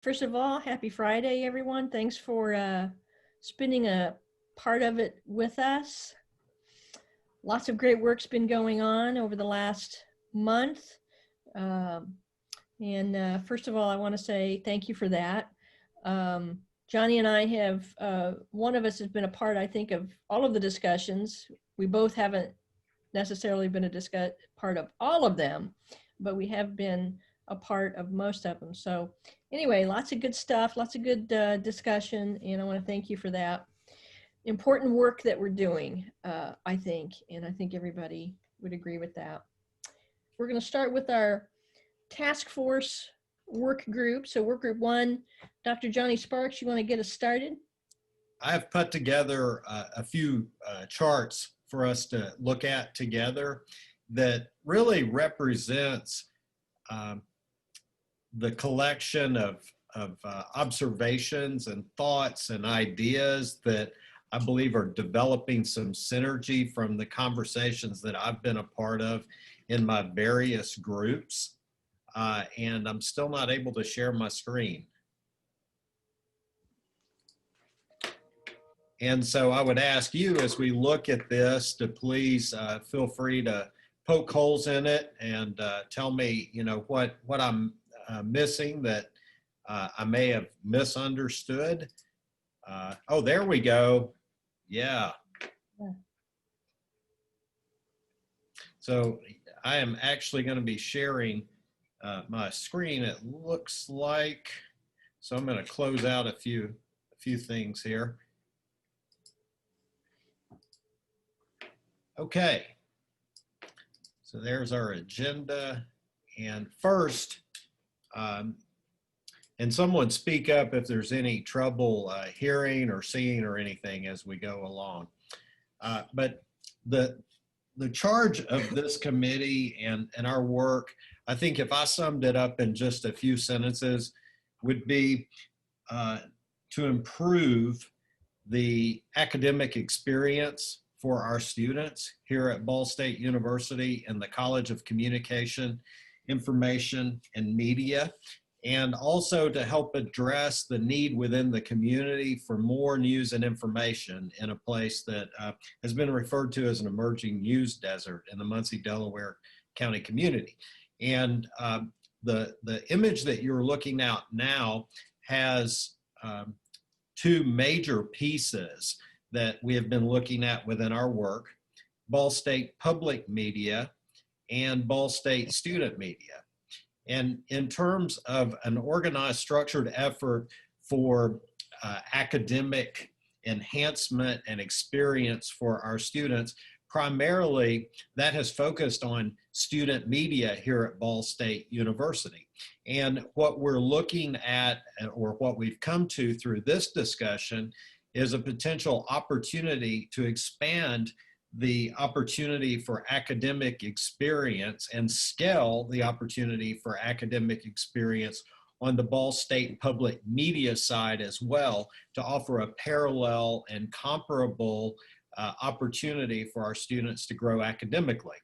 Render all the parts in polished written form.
First of all, happy Friday, everyone. Thanks for spending a part of it with us. Lots of great work's been going on over the last month. Um, and first of all, I want to say thank you for that. Johnny and I have, one of us has been a part, I think, of all of the discussions. We both haven't necessarily been a part of all of them, but we have been a part of most of them. So anyway, lots of good stuff, lots of good discussion, and I want to thank you for that. Important work that we're doing, I think, and I think everybody would agree with that. We're going to start with our task force work group. So work group 1, Dr. Johnny Sparks, you want to get us started? I've put together a few charts for us to look at together that really represents the collection of observations and thoughts and ideas that I believe are developing some synergy from the conversations that I've been a part of in my various groups. And I'm still not able to share my screen. And so I would ask you, as we look at this, to please feel free to poke holes in it and tell me, what I'm missing that I may have misunderstood. Oh, there we go. Yeah. So I am actually going to be sharing my screen, it looks like. So I'm going to close out a few things here. Okay, so there's our agenda. And first, and someone speak up if there's any trouble hearing or seeing or anything as we go along. But the charge of this committee and our work, I think if I summed it up in just a few sentences, would be to improve the academic experience for our students here at Ball State University in the College of Communication, Information, and Media, and also to help address the need within the community for more news and information in a place that has been referred to as an emerging news desert in the Muncie, Delaware County community. And the image that you're looking at now has two major pieces that we have been looking at within our work: Ball State Public Media and Ball State Student Media. And in terms of an organized, structured effort for academic enhancement and experience for our students, primarily that has focused on student media here at Ball State University. And what we're looking at, or what we've come to through this discussion, is a potential opportunity to expand the opportunity for academic experience and scale the opportunity for academic experience on the Ball State public media side as well, to offer a parallel and comparable opportunity for our students to grow academically.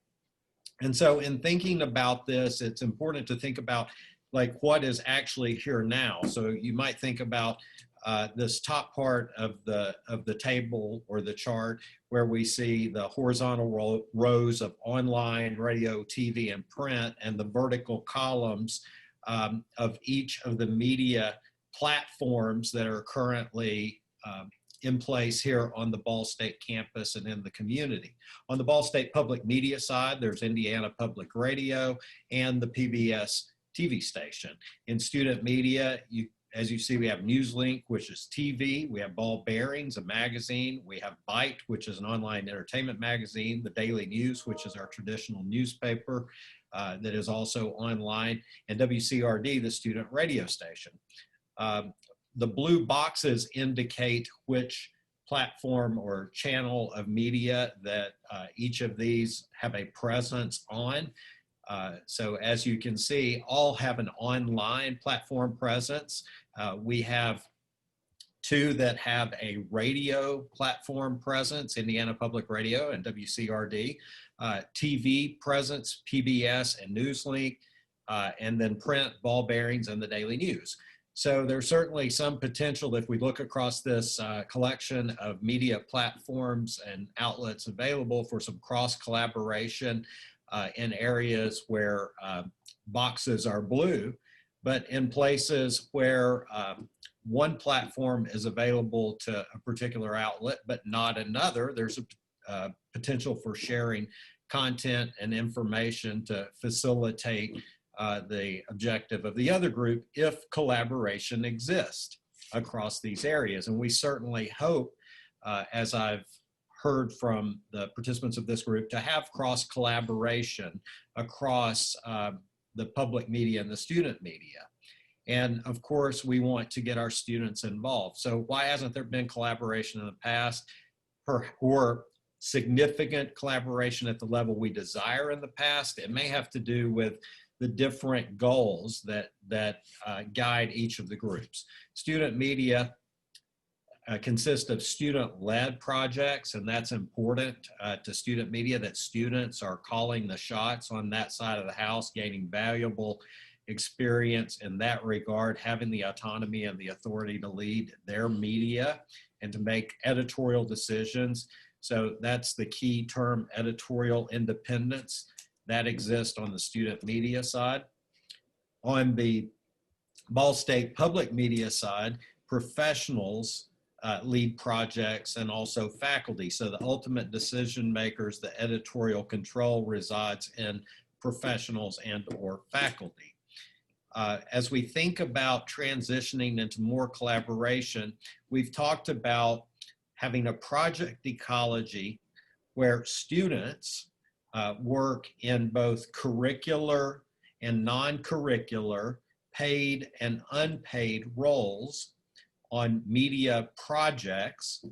And so in thinking about this, it's important to think about like what is actually here now. So you might think about this top part of the table or the chart, where we see the horizontal rows of online, radio, TV, and print, and the vertical columns of each of the media platforms that are currently in place here on the Ball State campus and in the community. On the Ball State public media side, there's Indiana Public Radio and the PBS TV station. In student media, as you see, we have NewsLink, which is TV. We have Ball Bearings, a magazine. We have Byte, which is an online entertainment magazine. The Daily News, which is our traditional newspaper that is also online. And WCRD, the student radio station. The blue boxes indicate which platform or channel of media that each of these have a presence on. So as you can see, all have an online platform presence. We have two that have a radio platform presence, Indiana Public Radio and WCRD, TV presence, PBS and NewsLink, and then print, Ball Bearings, and the Daily News. So there's certainly some potential if we look across this collection of media platforms and outlets available for some cross collaboration in areas where boxes are blue, but in places where one platform is available to a particular outlet, but not another, there's a potential for sharing content and information to facilitate the objective of the other group if collaboration exists across these areas. And we certainly hope, as I've heard from the participants of this group, to have cross collaboration across the public media and the student media. And of course, we want to get our students involved. So why hasn't there been collaboration in the past, or significant collaboration at the level we desire in the past? It may have to do with the different goals that guide each of the groups. Student media consist of student-led projects, and that's important to student media, that students are calling the shots on that side of the house, gaining valuable experience in that regard, having the autonomy and the authority to lead their media and to make editorial decisions. So that's the key term, editorial independence, that exists on the student media side. On the Ball State public media side, professionals lead projects and also faculty. So the ultimate decision makers, the editorial control resides in professionals and or faculty. As we think about transitioning into more collaboration, we've talked about having a project ecology where students work in both curricular and non-curricular, paid and unpaid roles on media projects.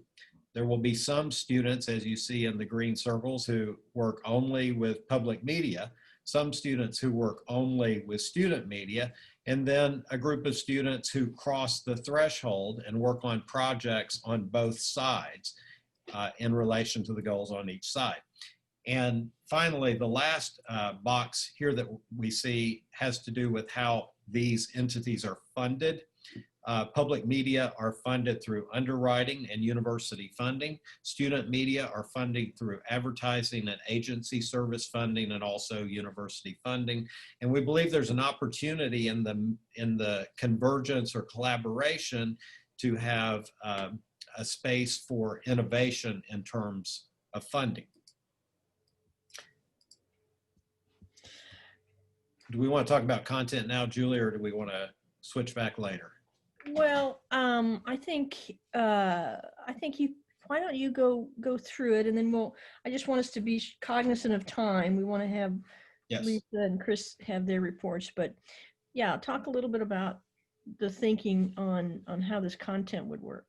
There will be some students, as you see in the green circles, who work only with public media, some students who work only with student media, and then a group of students who cross the threshold and work on projects on both sides in relation to the goals on each side. And finally, the last box here that we see has to do with how these entities are funded. Public media are funded through underwriting and university funding. Student media are funded through advertising and agency service funding, and also university funding. And we believe there's an opportunity in the convergence or collaboration to have a space for innovation in terms of funding. Do we want to talk about content now, Julie, or do we want to switch back later? Well, I think you. Why don't you go through it, and then I just want us to be cognizant of time. We want to have Lisa and Chris have their reports, but yeah, talk a little bit about the thinking on how this content would work.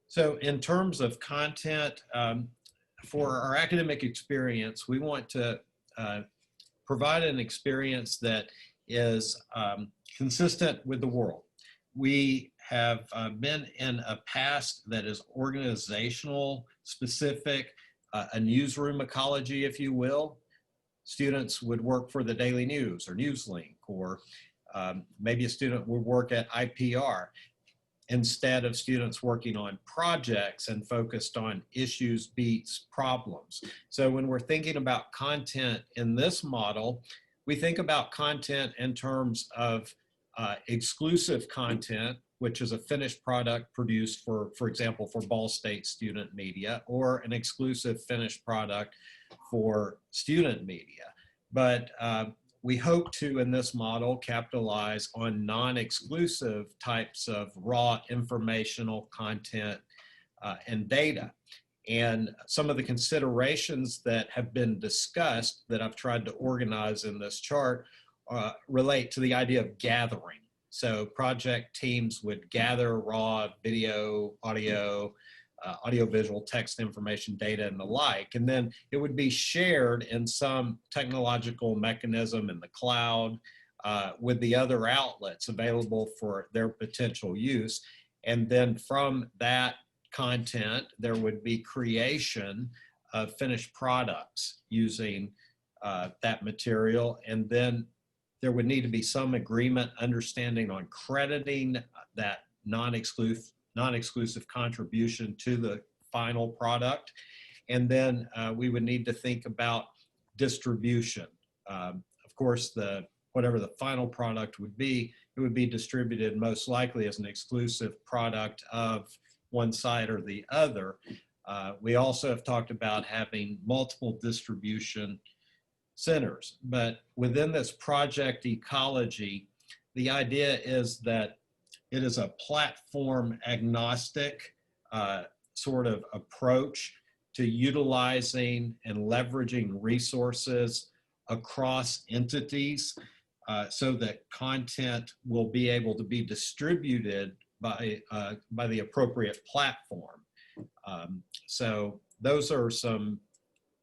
So, in terms of content, for our academic experience, we want to provide an experience that is consistent with the world. We have been in a past that is organizational specific, a newsroom ecology, if you will. Students would work for the Daily News or Newslink, or maybe a student would work at IPR, instead of students working on projects and focused on issues, beats, problems. So when we're thinking about content in this model, we think about content in terms of exclusive content, which is a finished product produced for example, for Ball State student media, or an exclusive finished product for student media. But we hope to, in this model, capitalize on non-exclusive types of raw informational content and data. And some of the considerations that have been discussed that I've tried to organize in this chart relate to the idea of gathering. So project teams would gather raw video, audio, audiovisual, text information, data, and the like, and then it would be shared in some technological mechanism in the cloud with the other outlets available for their potential use. And then from that content, there would be creation of finished products using that material, and then there would need to be some agreement, understanding on crediting that non-exclusive contribution to the final product. And then we would need to think about distribution. Of course, whatever the final product would be, it would be distributed most likely as an exclusive product of one side or the other. We also have talked about having multiple distribution centers, but within this project ecology, the idea is that it is a platform agnostic sort of approach to utilizing and leveraging resources across entities so that content will be able to be distributed by the appropriate platform. So those are some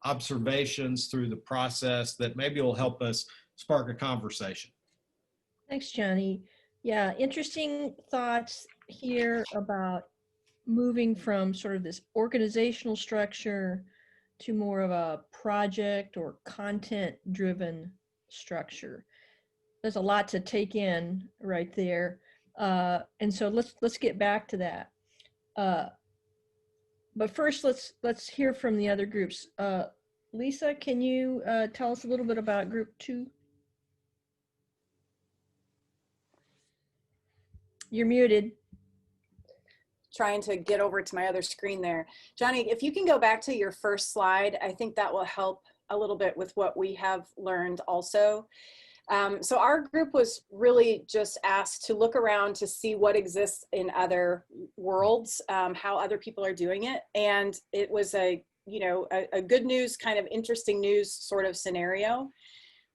observations through the process that maybe will help us spark a conversation. Thanks, Johnny. Yeah, interesting thoughts here about moving from sort of this organizational structure to more of a project or content-driven structure. There's a lot to take in right there, and so let's get back to that. But first, let's hear from the other groups. Lisa, can you tell us a little bit about Group 2? You're muted. Trying to get over to my other screen there. Johnny, if you can go back to your first slide, I think that will help a little bit with what we have learned also. So our group was really just asked to look around to see what exists in other worlds, how other people are doing it. And it was a good news, kind of interesting news sort of scenario.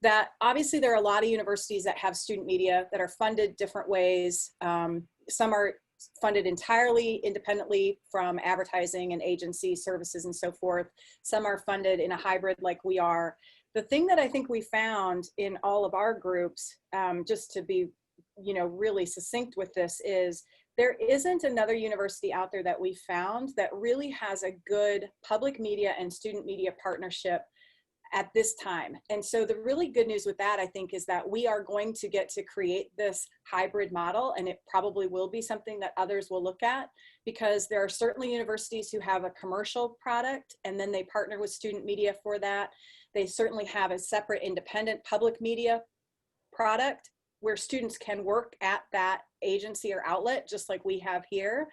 That obviously there are a lot of universities that have student media that are funded different ways. Some are funded entirely independently from advertising and agency services and so forth. Some are funded in a hybrid like we are. The thing that I think we found in all of our groups, just to be really succinct with this, is there isn't another university out there that we found that really has a good public media and student media partnership at this time. And so the really good news with that, I think, is that we are going to get to create this hybrid model, and it probably will be something that others will look at, because there are certainly universities who have a commercial product and then they partner with student media for that. They certainly have a separate independent public media product where students can work at that agency or outlet, just like we have here.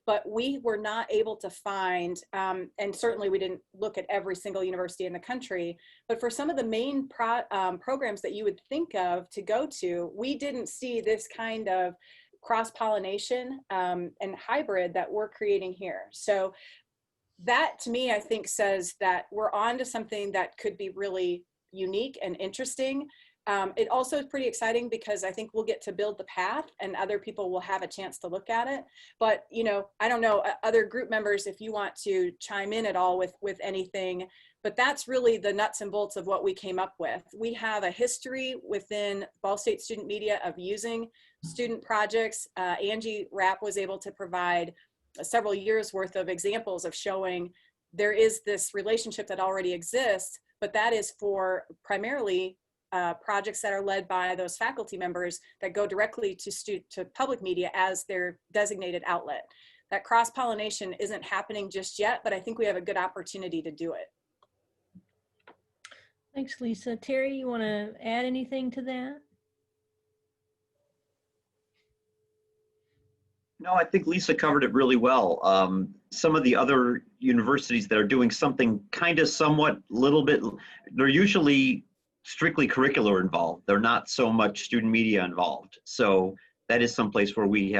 But we were not able to find, and certainly we didn't look at every single university in the country, but for some of the main programs that you would think of to go to, we didn't see this kind of cross-pollination and hybrid that we're creating here. So that, to me, I think says that we're on to something that could be really unique and interesting. It also is pretty exciting because I think we'll get to build the path and other people will have a chance to look at it. But, I don't know, other group members, if you want to chime in at all with anything, but that's really the nuts and bolts of what we came up with. We have a history within Ball State Student Media of using student projects. Angie Rapp was able to provide several years worth of examples of showing there is this relationship that already exists, but that is for primarily projects that are led by those faculty members that go directly to public media as their designated outlet. That cross-pollination isn't happening just yet, but I think we have a good opportunity to do it. Thanks, Lisa. Terry, you want to add anything to that? No, I think Lisa covered it really well. Some of the other universities that are doing something kind of somewhat little bit, they're usually strictly curricular involved. They're not so much student media involved. So that is some place where we,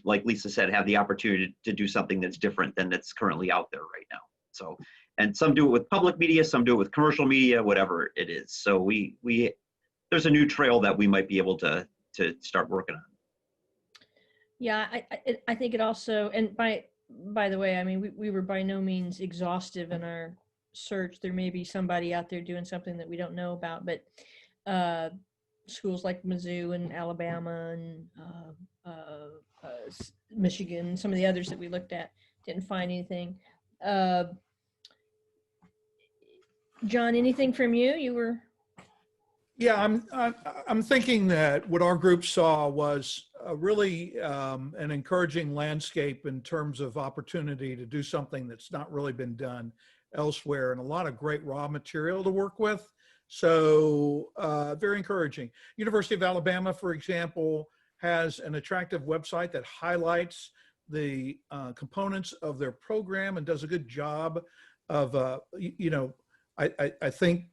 like Lisa said, have the opportunity to do something that's different than that's currently out there right now. So, and some do it with public media, some do it with commercial media, whatever it is. So there's a new trail that we might be able to start working on. Yeah, I think it also, and by the way, I mean, we were by no means exhaustive in our search. There may be somebody out there doing something that we don't know about, but schools like Mizzou and Alabama and Michigan, some of the others that we looked at, didn't find anything. John, anything from you? You were... Yeah, I'm thinking that what our group saw was really an encouraging landscape in terms of opportunity to do something that's not really been done elsewhere, and a lot of great raw material to work with. So very encouraging. University of Alabama, for example, has an attractive website that highlights the components of their program and does a good job of, I think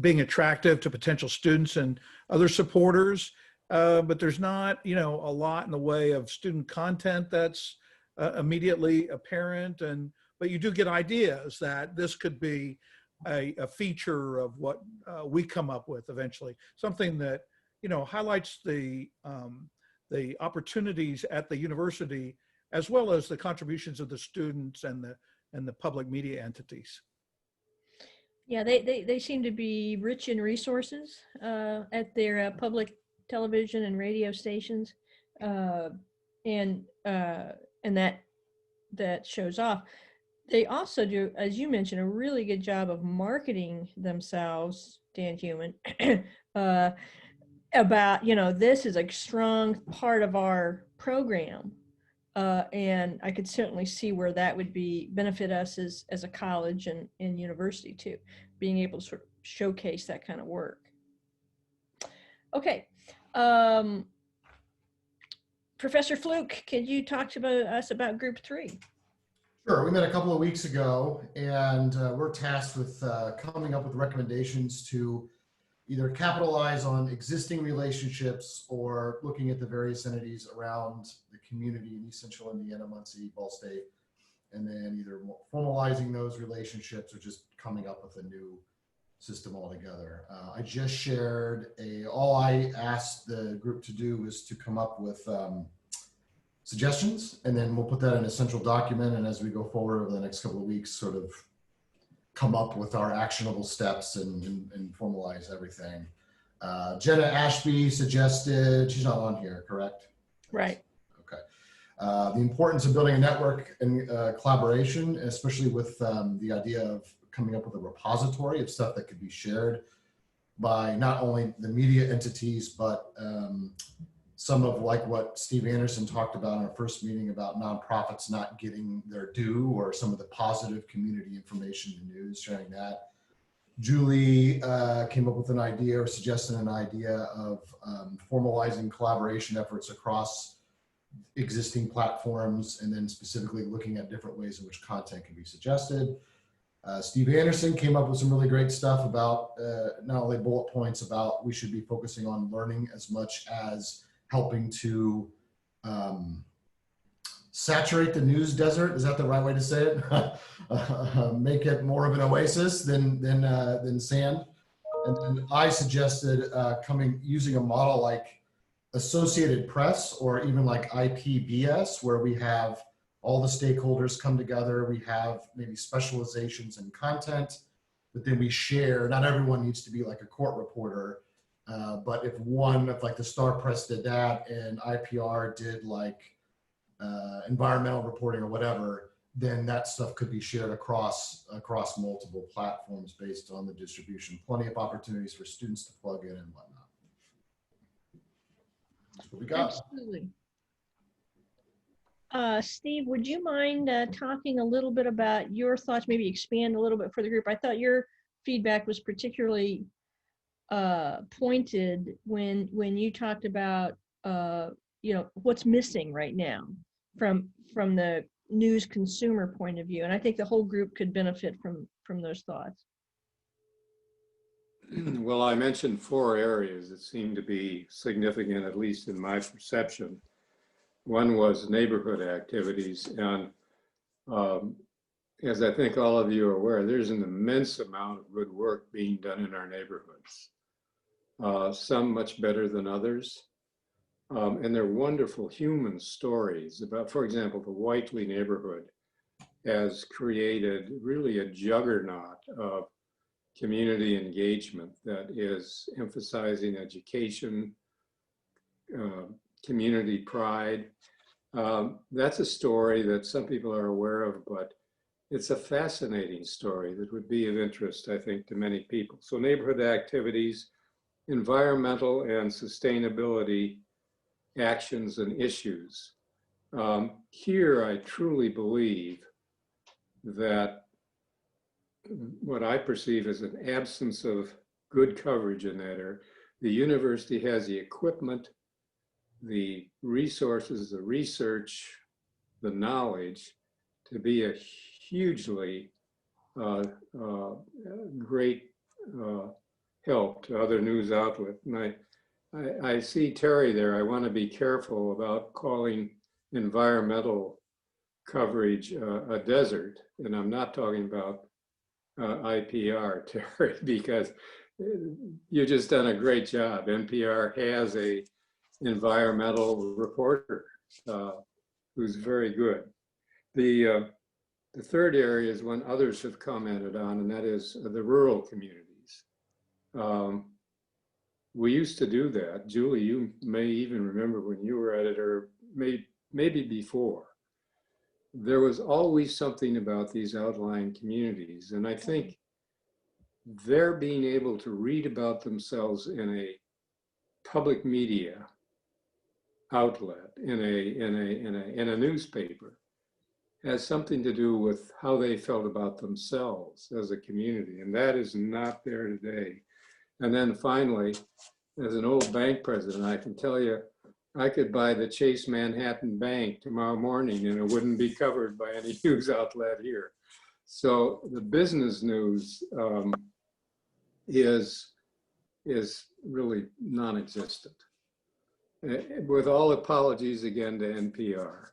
being attractive to potential students and other supporters. But there's not, a lot in the way of student content that's immediately apparent. But you do get ideas that this could be a feature of what we come up with eventually. Something that, highlights the opportunities at the university, as well as the contributions of the students and the public media entities. Yeah, they seem to be rich in resources at their public television and radio stations, and that shows off. They also do, as you mentioned, a really good job of marketing themselves, Dan Human, about, this is a strong part of our program. And I could certainly see where that would benefit us as a college and university too, being able to sort of showcase that kind of work. Okay. Professor Fluke, could you talk to us about group 3? Sure. We met a couple of weeks ago, and we're tasked with coming up with recommendations to either capitalize on existing relationships or looking at the various entities around the community in East Central Indiana, Muncie, Ball State, and then either formalizing those relationships or just coming up with a new system altogether. I just shared all I asked the group to do was to come up with suggestions, and then we'll put that in a central document, and as we go forward over the next couple of weeks, sort of come up with our actionable steps and formalize everything. Jenna Ashby suggested, she's not on here, correct? Right. Okay. The importance of building a network and collaboration, especially with the idea of coming up with a repository of stuff that could be shared by not only the media entities, but some of like what Steve Anderson talked about in our first meeting about nonprofits not getting their due, or some of the positive community information in the news, sharing that. Julie came up with an idea, or suggested an idea of formalizing collaboration efforts across existing platforms, and then specifically looking at different ways in which content can be suggested. Steve Anderson came up with some really great stuff about not only bullet points about we should be focusing on learning as much as helping to saturate the news desert. Is that the right way to say it? Make it more of an oasis than sand. And then I suggested using a model like Associated Press, or even like IPBS, where we have all the stakeholders come together. We have maybe specializations in content, but then we share. Not everyone needs to be like a court reporter. But if like the Star Press did that and IPR did like environmental reporting or whatever, then that stuff could be shared across multiple platforms based on the distribution. Plenty of opportunities for students to plug in and whatnot. That's what we got. Absolutely. Steve, would you mind talking a little bit about your thoughts, maybe expand a little bit for the group? I thought your feedback was particularly pointed when you talked about what's missing right now from the news consumer point of view, and I think the whole group could benefit from those thoughts. Well, I mentioned 4 areas that seem to be significant, at least in my perception. One was neighborhood activities, and as I think all of you are aware, there's an immense amount of good work being done in our neighborhoods. Some much better than others. And they're wonderful human stories about, for example, the Whiteley neighborhood has created really a juggernaut of community engagement that is emphasizing education, community pride. That's a story that some people are aware of, but it's a fascinating story that would be of interest, I think, to many people. So neighborhood activities, environmental and sustainability actions and issues. Here, I truly believe that what I perceive as an absence of good coverage in that area. The university has the equipment, the resources, the research, the knowledge to be a hugely great help to other news outlets. And I see Terry there. I want to be careful about calling environmental coverage a desert. And I'm not talking about IPR, Terry, because you've just done a great job. NPR has a environmental reporter who's very good. The third area is one others have commented on, and that is the rural communities. We used to do that. Julie, you may even remember when you were editor, maybe before. There was always something about these outlying communities. And I think they're being able to read about themselves in a public media outlet, in a newspaper, has something to do with how they felt about themselves as a community. And that is not there today. And then finally, as an old bank president, I can tell you, I could buy the Chase Manhattan Bank tomorrow morning and it wouldn't be covered by any news outlet here. So the business news is really non-existent. With all apologies again to NPR.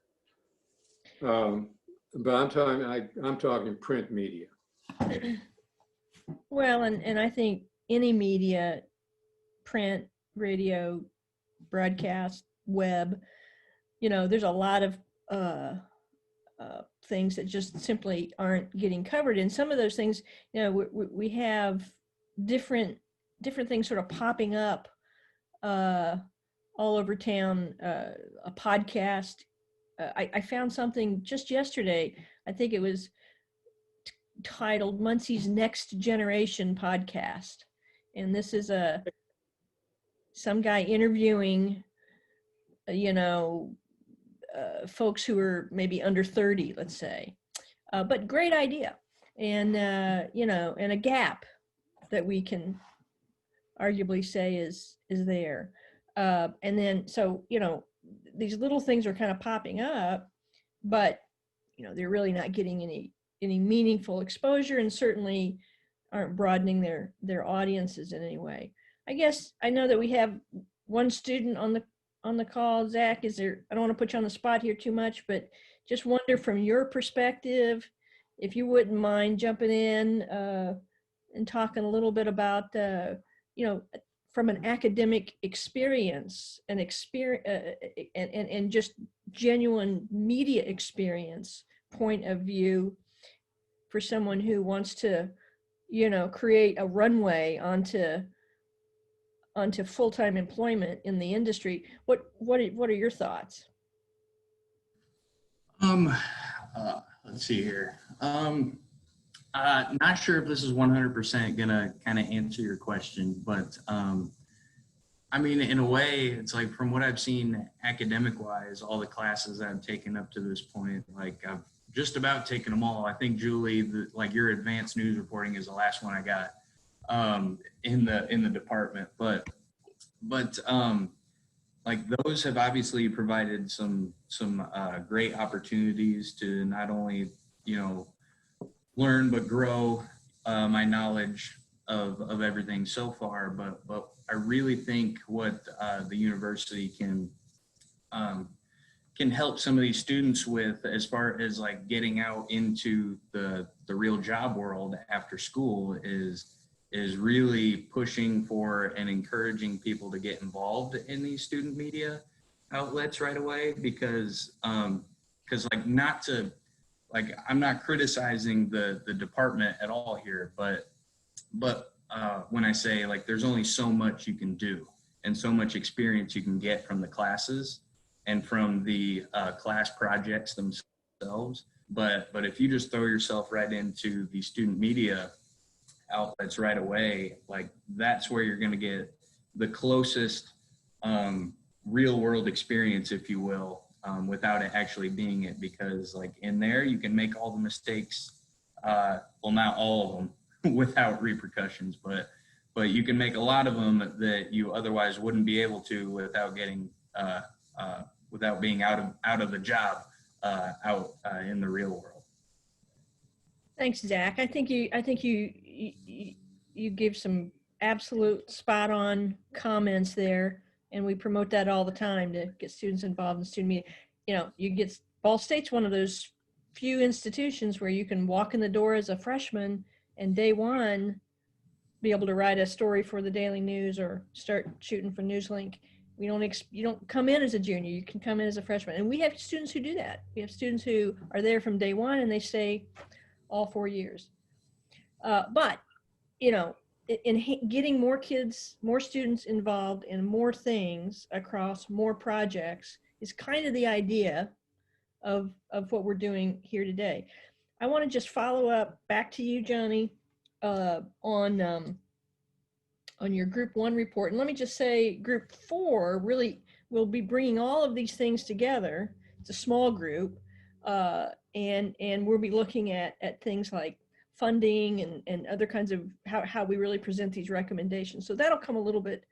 But I'm talking print media. Well, and I think any media, print, radio, broadcast, web, there's a lot of things that just simply aren't getting covered. And some of those things, we have different things sort of popping up all over town. A podcast. I found something just yesterday. I think it was titled Muncie's Next Generation Podcast. And this is some guy interviewing, folks who are maybe under 30, let's say, but great idea. And, and a gap that we can arguably say is there. And then, so, these little things are kind of popping up, but, they're really not getting any meaningful exposure and certainly aren't broadening their audiences in any way. I guess I know that we have one student on the call. Zach, I don't want to put you on the spot here too much, but just wonder from your perspective, if you wouldn't mind jumping in and talking a little bit about, from an academic experience and just genuine media experience point of view for someone who wants to, create a runway onto full-time employment in the industry. What are your thoughts? Let's see here. Not sure if this is 100% gonna kind of answer your question, but I mean, in a way, it's like from what I've seen academic-wise, all the classes I've taken up to this point, like I've just about taken them all. I think Julie, like your advanced news reporting is the last one I got in the department, but like those have obviously provided some great opportunities to not only learn but grow my knowledge of everything so far, but I really think what the university can help some of these students with as far as like getting out into the real job world after school is really pushing for and encouraging people to get involved in these student media outlets right away, because like not to, like, I'm not criticizing the department at all here, but when I say like there's only so much you can do and so much experience you can get from the classes and from the class projects themselves, but if you just throw yourself right into the student media outlets right away, like that's where you're going to get the closest real world experience, if you will, without it actually being it, because like in there you can make all the mistakes, well, not all of them without repercussions, but you can make a lot of them that you otherwise wouldn't be able to without getting without being out of the job out in the real world. Thanks, Zach. I think you gave some absolute spot on comments there, and we promote that all the time to get students involved in student media. You know, Ball State's one of those few institutions where you can walk in the door as a freshman and day one be able to write a story for the Daily News or start shooting for Newslink. You don't come in as a junior, you can come in as a freshman. And we have students who do that. We have students who are there from day one and they stay all 4 years. But, you know, in getting more kids, more students involved in more things across more projects is kind of the idea of what we're doing here today. I want to just follow up back to you, Johnny, on your group 1 report. And let me just say group 4 really will be bringing all of these things together. It's a small group, and we'll be looking at things like funding and other kinds of how we really present these recommendations. So that'll come a little bit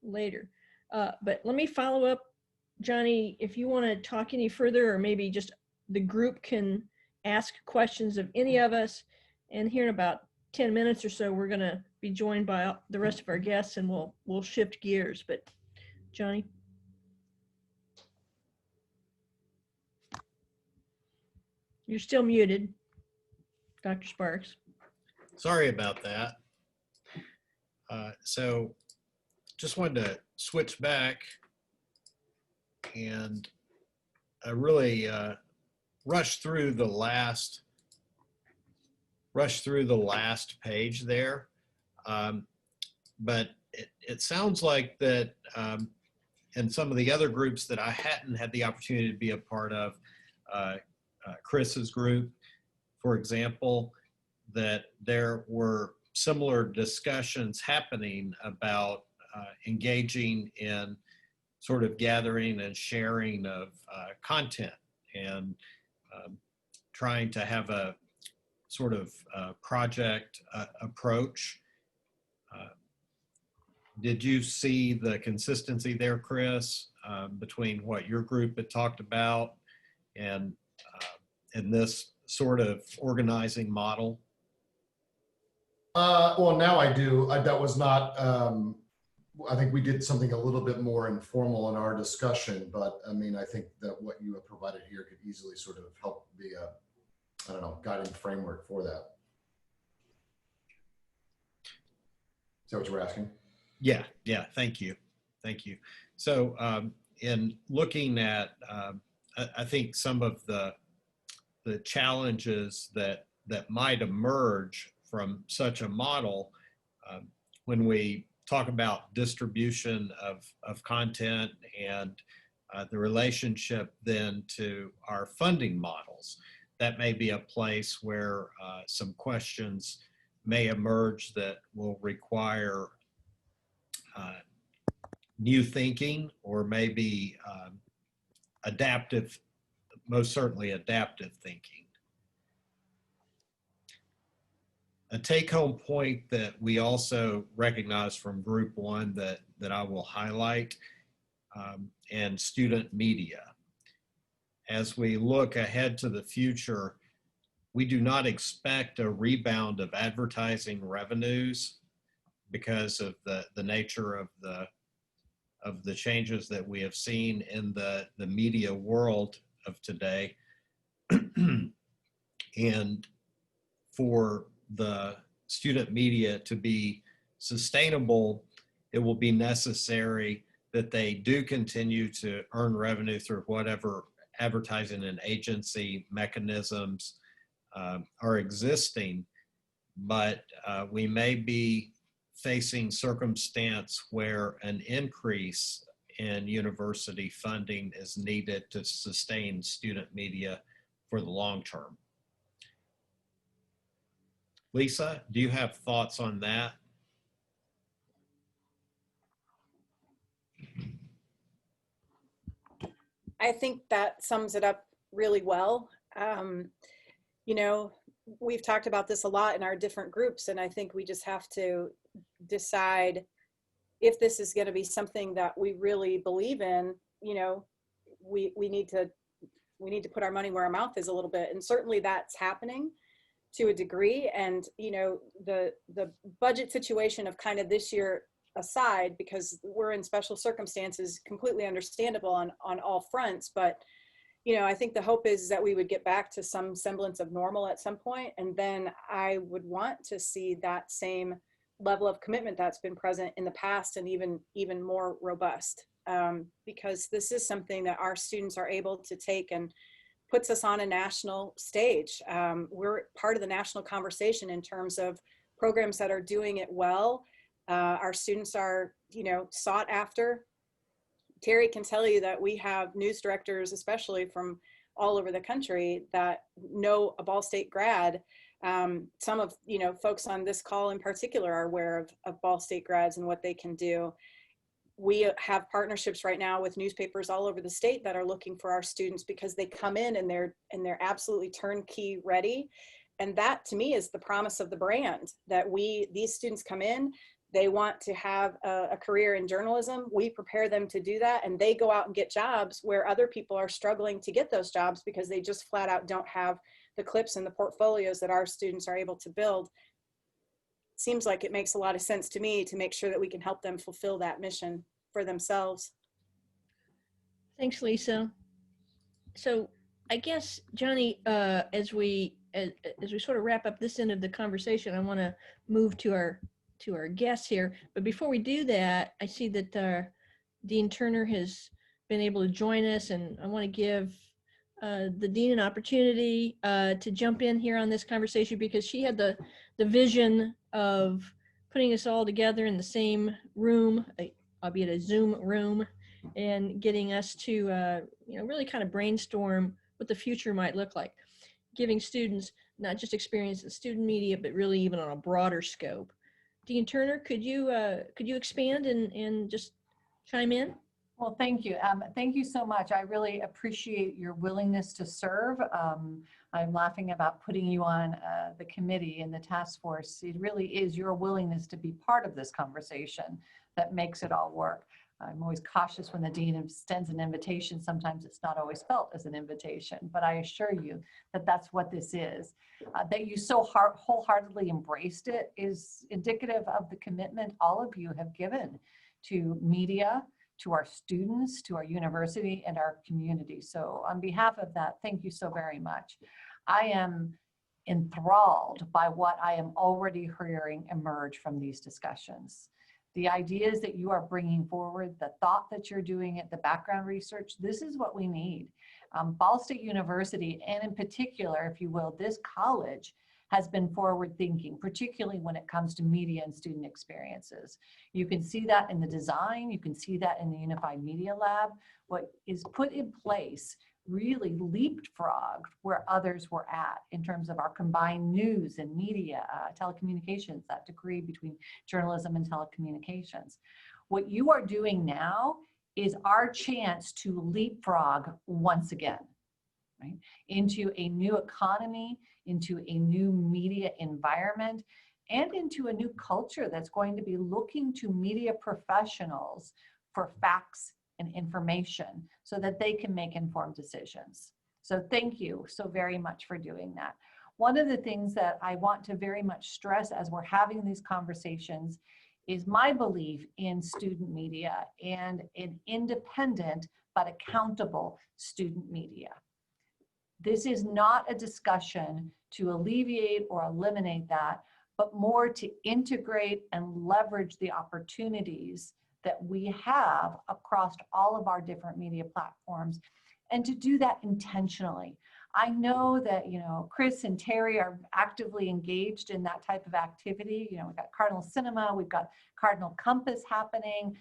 later. But let me follow up, Johnny, if you want to talk any further, or maybe just the group can ask questions of any of us. And here in about 10 minutes or so, we're going to be joined by the rest of our guests, and we'll shift gears. But Johnny. You're still muted, Dr. Sparks. Sorry about that. So just wanted to switch back, and I really rushed through the last page there. But it sounds like that in some of the other groups that I hadn't had the opportunity to be a part of, Chris's group, for example, that there were similar discussions happening about engaging in sort of gathering and sharing of content, and trying to have a sort of project approach. Did you see the consistency there, Chris, between what your group had talked about and this sort of organizing model? Well, now I do. That was not, I think we did something a little bit more informal in our discussion, but I mean, I think that what you have provided here could easily sort of help be a, I don't know, guiding framework for that. Is that what you were asking? Yeah, thank you. So in looking at, I think some of the challenges that might emerge from such a model, when we talk about distribution of content and the relationship then to our funding models, that may be a place where some questions may emerge that will require new thinking, or maybe most certainly adaptive thinking. A take-home point that we also recognize from group 1 that I will highlight, and student media. As we look ahead to the future, we do not expect a rebound of advertising revenues because of the nature of the changes that we have seen in the media world of today. And for the student media to be sustainable, it will be necessary that they do continue to earn revenue through whatever advertising and agency mechanisms are existing. But we may be facing circumstance where an increase in university funding is needed to sustain student media for the long term. Lisa, do you have thoughts on that? I think that sums it up really well. You know, we've talked about this a lot in our different groups, and I think we just have to decide if this is going to be something that we really believe in. You know, we need to put our money where our mouth is a little bit, and certainly that's happening to a degree. And you know, the budget situation of kind of this year aside, because we're in special circumstances, completely understandable on all fronts, but you know, I think the hope is that we would get back to some semblance of normal at some point, and then I would want to see that same level of commitment that's been present in the past, and even more robust, because this is something that our students are able to take and puts us on a national stage. We're part of the national conversation in terms of programs that are doing it well. Our students are, you know, sought after. Terry can tell you that we have news directors, especially from all over the country, that know a Ball State grad. Some of, you know, folks on this call in particular are aware of Ball State grads and what they can do. We have partnerships right now with newspapers all over the state that are looking for our students because they come in and they're absolutely turnkey ready. And that to me is the promise of the brand, that these students come in, they want to have a career in journalism. We prepare them to do that, and they go out and get jobs where other people are struggling to get those jobs because they just flat out don't have the clips and the portfolios that our students are able to build. Seems like it makes a lot of sense to me to make sure that we can help them fulfill that mission for themselves. Thanks, Lisa. So I guess, Johnny, as we sort of wrap up this end of the conversation, I want to move to our guests here. But before we do that, I see that Dean Turner has been able to join us, and I want to give the Dean an opportunity to jump in here on this conversation, because she had the vision of putting us all together in the same room, albeit a Zoom room, and getting us to you know, really kind of brainstorm what the future might look like, giving students not just experience in student media, but really even on a broader scope. Dean Turner, could you expand and just chime in? Well, thank you. Thank you so much. I really appreciate your willingness to serve. I'm laughing about putting you on the committee and the task force. It really is your willingness to be part of this conversation that makes it all work. I'm always cautious when the dean extends an invitation. Sometimes it's not always felt as an invitation, but I assure you that that's what this is. That you so wholeheartedly embraced it is indicative of the commitment all of you have given to media, to our students, to our university, and our community. So on behalf of that, thank you so very much. I am enthralled by what I am already hearing emerge from these discussions. The ideas that you are bringing forward, the thought that you're doing at the background research, this is what we need. Ball State University, and in particular, if you will, this college has been forward thinking, particularly when it comes to media and student experiences. You can see that in the design, you can see that in the Unified Media Lab. What is put in place really leapfrogged where others were at in terms of our combined news and media, telecommunications, that degree between journalism and telecommunications. What you are doing now is our chance to leapfrog once again, right, into a new economy, into a new media environment, and into a new culture that's going to be looking to media professionals for facts and information so that they can make informed decisions. So thank you so very much for doing that. One of the things that I want to very much stress as we're having these conversations is my belief in student media and an independent but accountable student media. This is not a discussion to alleviate or eliminate that, but more to integrate and leverage the opportunities that we have across all of our different media platforms, and to do that intentionally. I know that, you know, Chris and Terry are actively engaged in that type of activity. You know, we've got Cardinal Cinema, we've got Cardinal Compass happening,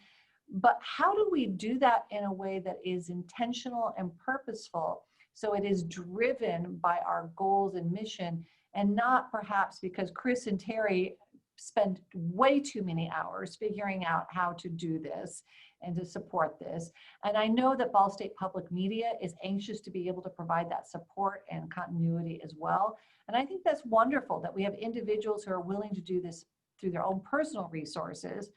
but how do we do that in a way that is intentional and purposeful, so it is driven by our goals and mission, and not perhaps because Chris and Terry spend way too many hours figuring out how to do this and to support this. And I know that Ball State Public Media is anxious to be able to provide that support and continuity as well. And I think that's wonderful that we have individuals who are willing to do this through their own personal resources,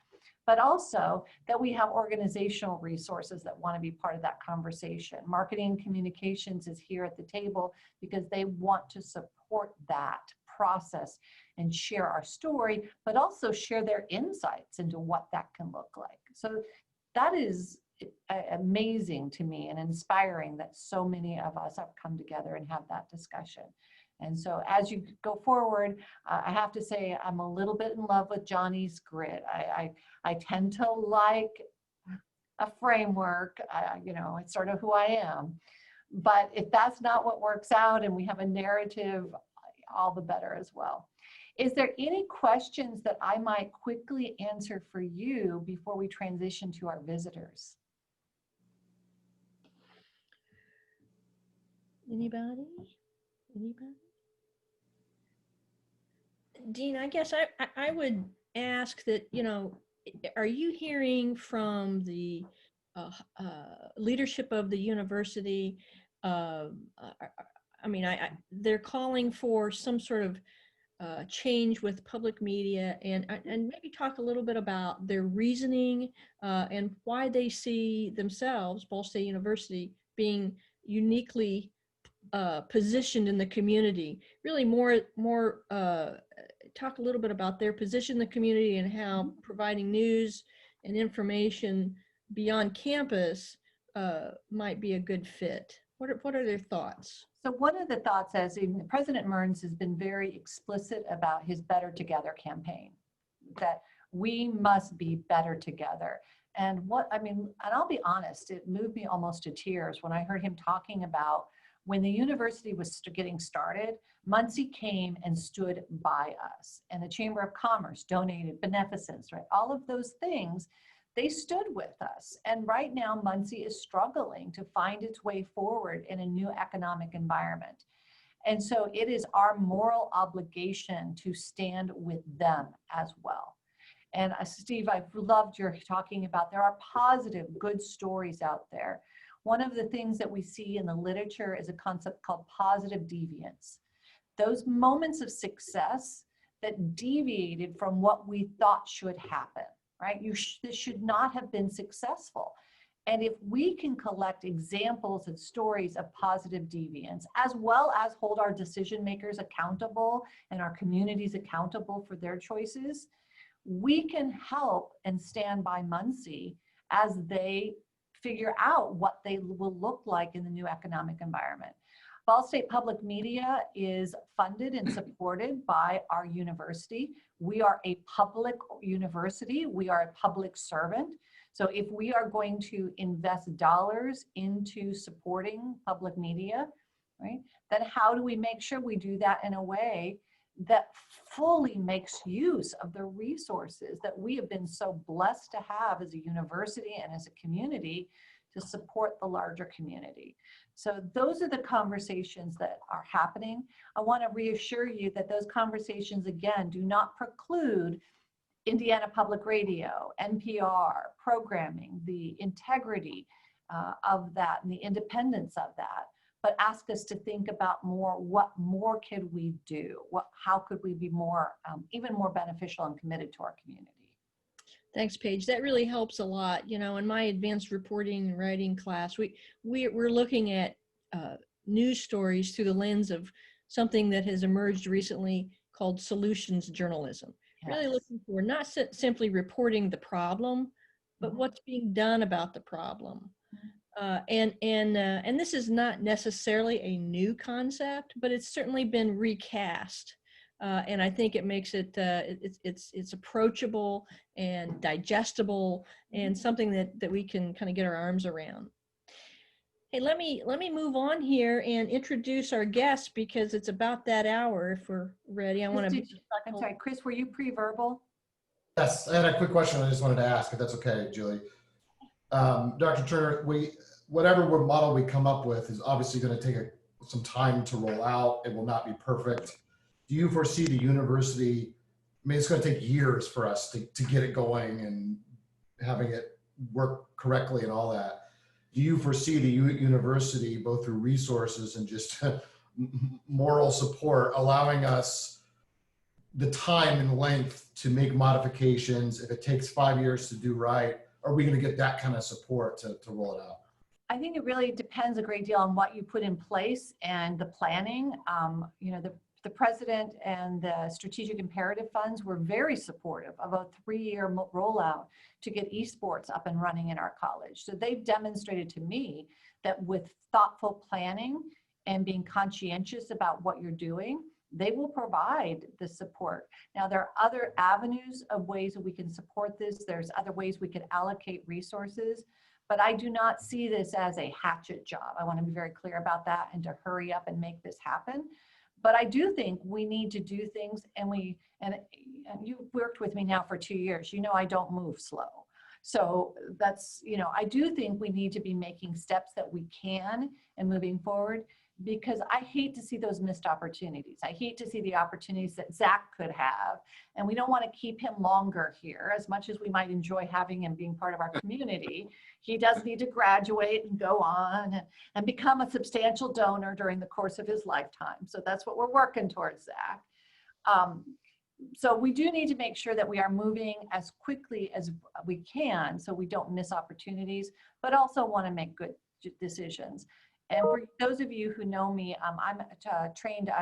but also that we have organizational resources that want to be part of that conversation. Marketing and Communications is here at the table because they want to support that process and share our story, but also share their insights into what that can look like. So that is amazing to me and inspiring that so many of us have come together and have that discussion. And so as you go forward, I have to say I'm a little bit in love with Johnny's grit. I tend to like a framework, you know, it's sort of who I am. But if that's not what works out and we have a narrative, all the better as well. Is there any questions that I might quickly answer for you before we transition to our visitors? Anybody? Anybody? Dean, I guess I would ask that, you know, are you hearing from the leadership of the university? I mean, they're calling for some sort of change with public media, and maybe talk a little bit about their reasoning and why they see themselves, Ball State University, being uniquely positioned in the community. Really more talk a little bit about their position in the community and how providing news and information beyond campus might be a good fit. What are their thoughts? So one of the thoughts, as President Mearns has been very explicit about his Better Together campaign, that we must be better together. And what, I mean, and I'll be honest, it moved me almost to tears when I heard him talking about when the university was getting started, Muncie came and stood by us, and the Chamber of Commerce donated beneficence, right? All of those things, they stood with us. And right now, Muncie is struggling to find its way forward in a new economic environment. And so it is our moral obligation to stand with them as well. And Steve, I've loved your talking about there are positive, good stories out there. One of the things that we see in the literature is a concept called positive deviance. Those moments of success that deviated from what we thought should happen, right? This should not have been successful. And if we can collect examples and stories of positive deviance, as well as hold our decision makers accountable and our communities accountable for their choices, we can help and stand by Muncie as they figure out what they will look like in the new economic environment. Ball State Public Media is funded and supported by our university. We are a public university. We are a public servant. So if we are going to invest dollars into supporting public media, right, then how do we make sure we do that in a way that fully makes use of the resources that we have been so blessed to have as a university and as a community to support the larger community? So those are the conversations that are happening. I want to reassure you that those conversations, again, do not preclude Indiana Public Radio, NPR, programming, the integrity of that and the independence of that, but ask us to think about more, what more could we do? How could we be more, even more beneficial and committed to our community? Thanks, Paige. That really helps a lot. You know, in my advanced reporting and writing class, we're looking at news stories through the lens of something that has emerged recently called solutions journalism. Yes. Really looking for not simply reporting the problem, but what's being done about the problem. And this is not necessarily a new concept, but it's certainly been recast. And I think it makes it it's approachable and digestible and something that we can kind of get our arms around. Hey, let me move on here and introduce our guest because it's about that hour. If we're ready, I want to. I'm sorry, Chris, were you pre-verbal? Yes, I had a quick question I just wanted to ask, if that's okay, Julie. Dr. Turner, whatever model we come up with is obviously going to take some time to roll out. It will not be perfect. Do you foresee the university, I mean, it's going to take years for us to get it going and having it work correctly and all that. Do you foresee the university, both through resources and just moral support, allowing us the time and length to make modifications? If it takes 5 years to do right, are we going to get that kind of support to roll it out? I think it really depends a great deal on what you put in place and the planning. You know, the president and the strategic imperative funds were very supportive of a 3-year rollout to get esports up and running in our college. So they've demonstrated to me that with thoughtful planning and being conscientious about what you're doing, they will provide the support. Now, there are other avenues of ways that we can support this. There's other ways we could allocate resources, but I do not see this as a hatchet job. I want to be very clear about that, and to hurry up and make this happen. But I do think we need to do things, and you've worked with me now for 2 years. You know, I don't move slow. So that's, you know, I do think we need to be making steps that we can and moving forward, because I hate to see those missed opportunities. I hate to see the opportunities that Zach could have, and we don't want to keep him longer here. As much as we might enjoy having him being part of our community, he does need to graduate and go on and become a substantial donor during the course of his lifetime. So that's what we're working towards, Zach. So we do need to make sure that we are moving as quickly as we can so we don't miss opportunities, but also want to make good decisions. And for those of you who know me, I'm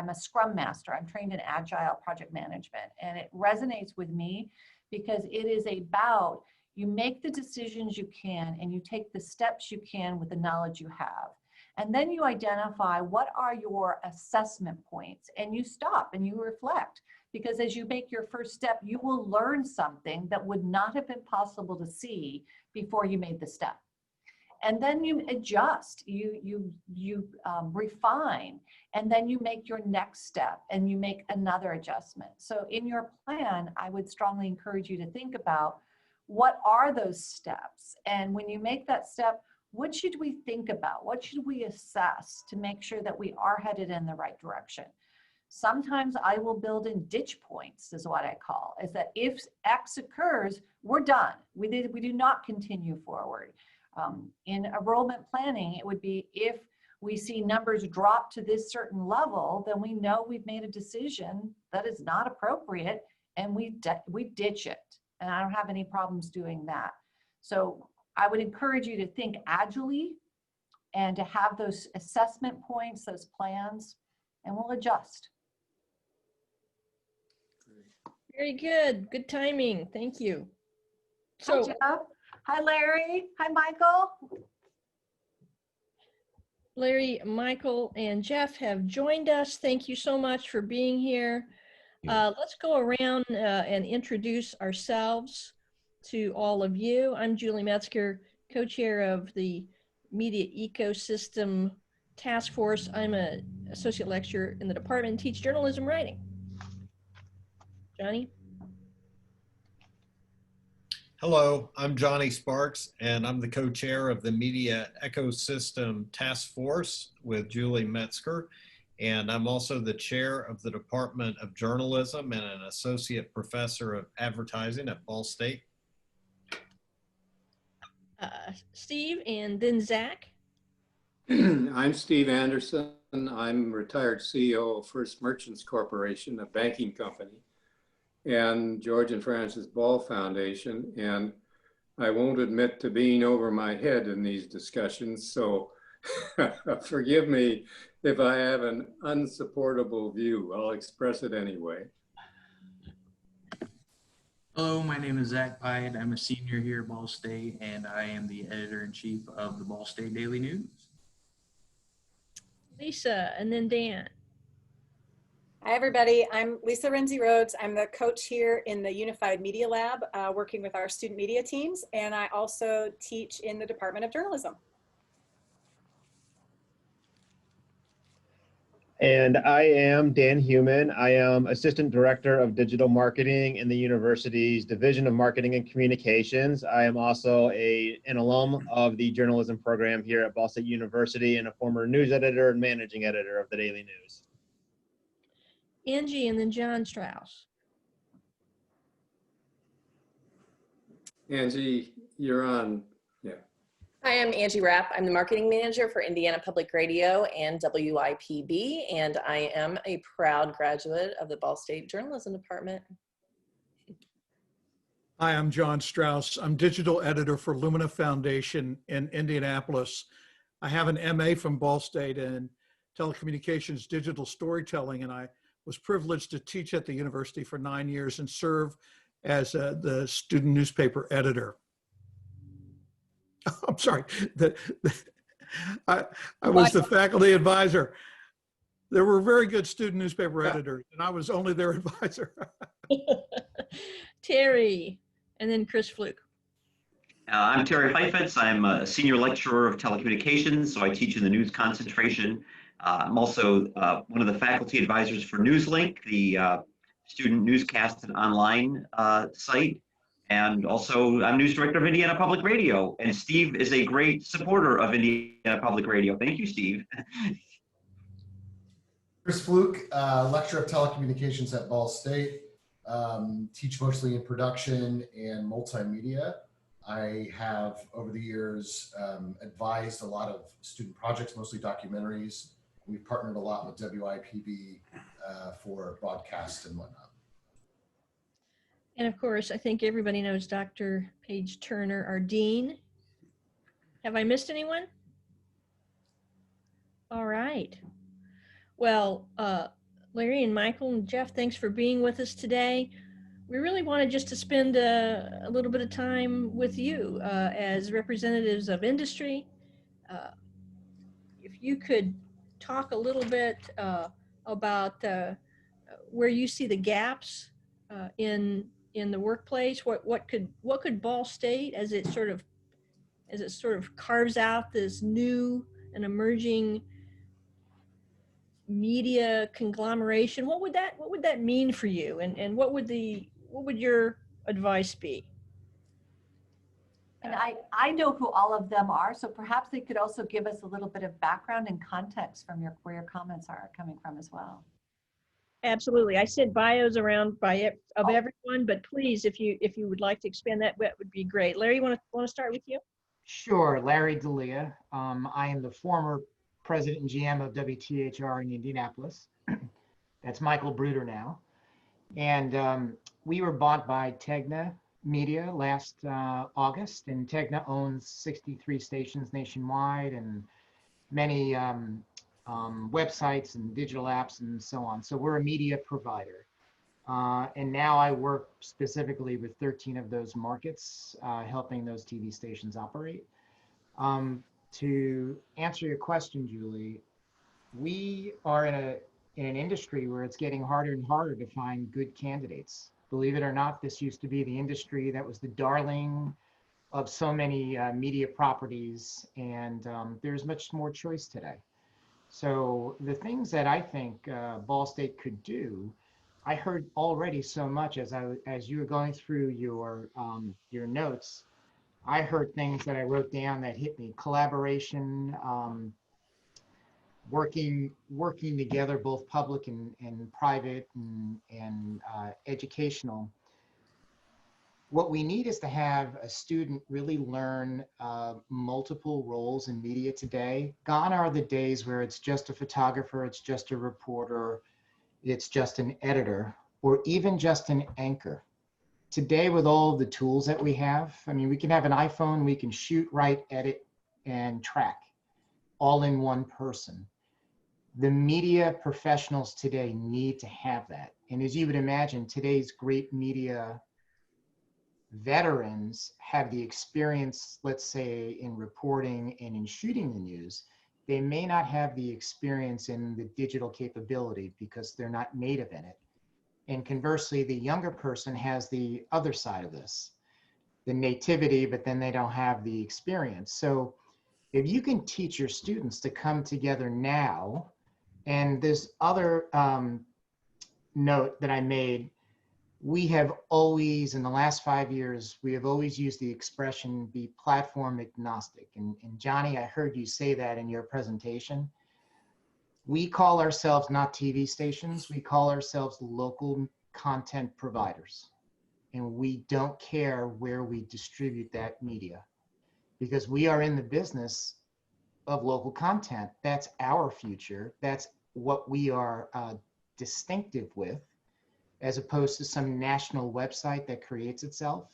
a Scrum Master. I'm trained in Agile project management, and it resonates with me because it is about you make the decisions you can and you take the steps you can with the knowledge you have. And then you identify what are your assessment points, and you stop and you reflect, because as you make your first step, you will learn something that would not have been possible to see before you made the step. And then you adjust, you refine, and then you make your next step and you make another adjustment. So in your plan, I would strongly encourage you to think about what are those steps? And when you make that step, what should we think about? What should we assess to make sure that we are headed in the right direction? Sometimes I will build in ditch points, is what I call, is that if X occurs, we're done. We do not continue forward. In enrollment planning, it would be if we see numbers drop to this certain level, then we know we've made a decision that is not appropriate, and we ditch it. And I don't have any problems doing that. So I would encourage you to think agilely and to have those assessment points, those plans, and we'll adjust. Very good. Good timing. Thank you. Hi, So, Jeff. Hi, Larry. Hi, Michael. Larry, Michael, and Jeff have joined us. Thank you so much for being here. Let's go around and introduce ourselves to all of you. I'm Julie Metzger, co-chair of the Media Ecosystem Task Force. I'm an associate lecturer in the department and teach journalism writing. Johnny? Hello, I'm Johnny Sparks, and I'm the co-chair of the Media Ecosystem Task Force with Julie Metzger. And I'm also the chair of the Department of Journalism and an associate professor of advertising at Ball State. Steve, and then Zach. I'm Steve Anderson. I'm retired CEO of First Merchants Corporation, a banking company, and George and Frances Ball Foundation. And I won't admit to being over my head in these discussions, so forgive me if I have an unsupportable view. I'll express it anyway. Hello, my name is Zach Pyatt. I'm a senior here at Ball State, and I am the editor-in-chief of the Ball State Daily News. Lisa, and then Dan. Hi, everybody. I'm Lisa Renzi Rhodes. I'm the coach here in the Unified Media Lab, working with our student media teams, and I also teach in the Department of Journalism. And I am Dan Heumann. I am Assistant Director of Digital Marketing in the university's Division of Marketing and Communications. I am also an alum of the journalism program here at Ball State University and a former news editor and managing editor of the Daily News. Angie, and then John Strauss. Angie, you're on. Yeah. Hi, I'm Angie Rapp. I'm the marketing manager for Indiana Public Radio and WIPB, and I am a proud graduate of the Ball State Journalism Department. Hi, I'm John Strauss. I'm digital editor for Lumina Foundation in Indianapolis. I have an MA from Ball State in telecommunications digital storytelling, and I was privileged to teach at the university for 9 years and serve as the student newspaper editor. I'm sorry, I was the faculty advisor. There were very good student newspaper editors, and I was only their advisor. Terry, and then Chris Fluke. I'm Terry Heifetz. I'm a senior lecturer of telecommunications, so I teach in the news concentration. I'm also one of the faculty advisors for NewsLink, the student newscast and online site. And also, I'm news director of Indiana Public Radio. And Steve is a great supporter of Indiana Public Radio. Thank you, Steve. Chris Fluke, lecturer of telecommunications at Ball State, teach mostly in production and multimedia. I have, over the years, advised a lot of student projects, mostly documentaries. We've partnered a lot with WIPB for broadcast and whatnot. And of course, I think everybody knows Dr. Paige Turner, our dean. Have I missed anyone? All right. Well, Larry and Michael and Jeff, thanks for being with us today. We really wanted just to spend a little bit of time with you as representatives of industry. If you could talk a little bit about where you see the gaps in the workplace, what could Ball State, as it sort of carves out this new and emerging media conglomeration, what would that mean for you, and what would your advice be? And I know who all of them are, so perhaps they could also give us a little bit of background and context from where your comments are coming from as well. Absolutely. I said bios around of everyone, but please, if you would like to expand that would be great. Larry, want to start with you? Sure, Larry D'Elia. I am the former president and GM of WTHR in Indianapolis. That's Michael Bruder now. And we were bought by TEGNA Media last August, and TEGNA owns 63 stations nationwide and many websites and digital apps and so on. So we're a media provider. And now I work specifically with 13 of those markets, helping those TV stations operate. To answer your question, Julie, we are in an industry where it's getting harder and harder to find good candidates. Believe it or not, this used to be the industry that was the darling of so many media properties, and there's much more choice today. So the things that I think Ball State could do, I heard already so much as you were going through your notes. I heard things that I wrote down that hit me: collaboration, working together, both public and private and educational. What we need is to have a student really learn multiple roles in media today. Gone are the days where it's just a photographer, it's just a reporter, it's just an editor, or even just an anchor. Today, with all of the tools that we have, I mean, we can have an iPhone, we can shoot, write, edit, and track all in one person. The media professionals today need to have that. And as you would imagine, today's great media veterans have the experience, let's say, in reporting and in shooting the news. They may not have the experience in the digital capability because they're not native in it. And conversely, the younger person has the other side of this, the nativity, but then they don't have the experience. So if you can teach your students to come together now, and this other note that I made, we have always, in the last 5 years, we have always used the expression be platform agnostic. And Johnny, I heard you say that in your presentation. We call ourselves not TV stations, we call ourselves local content providers. and we don't care where we distribute that media, because we are in the business of local content. That's our future. That's what we are distinctive with, as opposed to some national website that creates itself.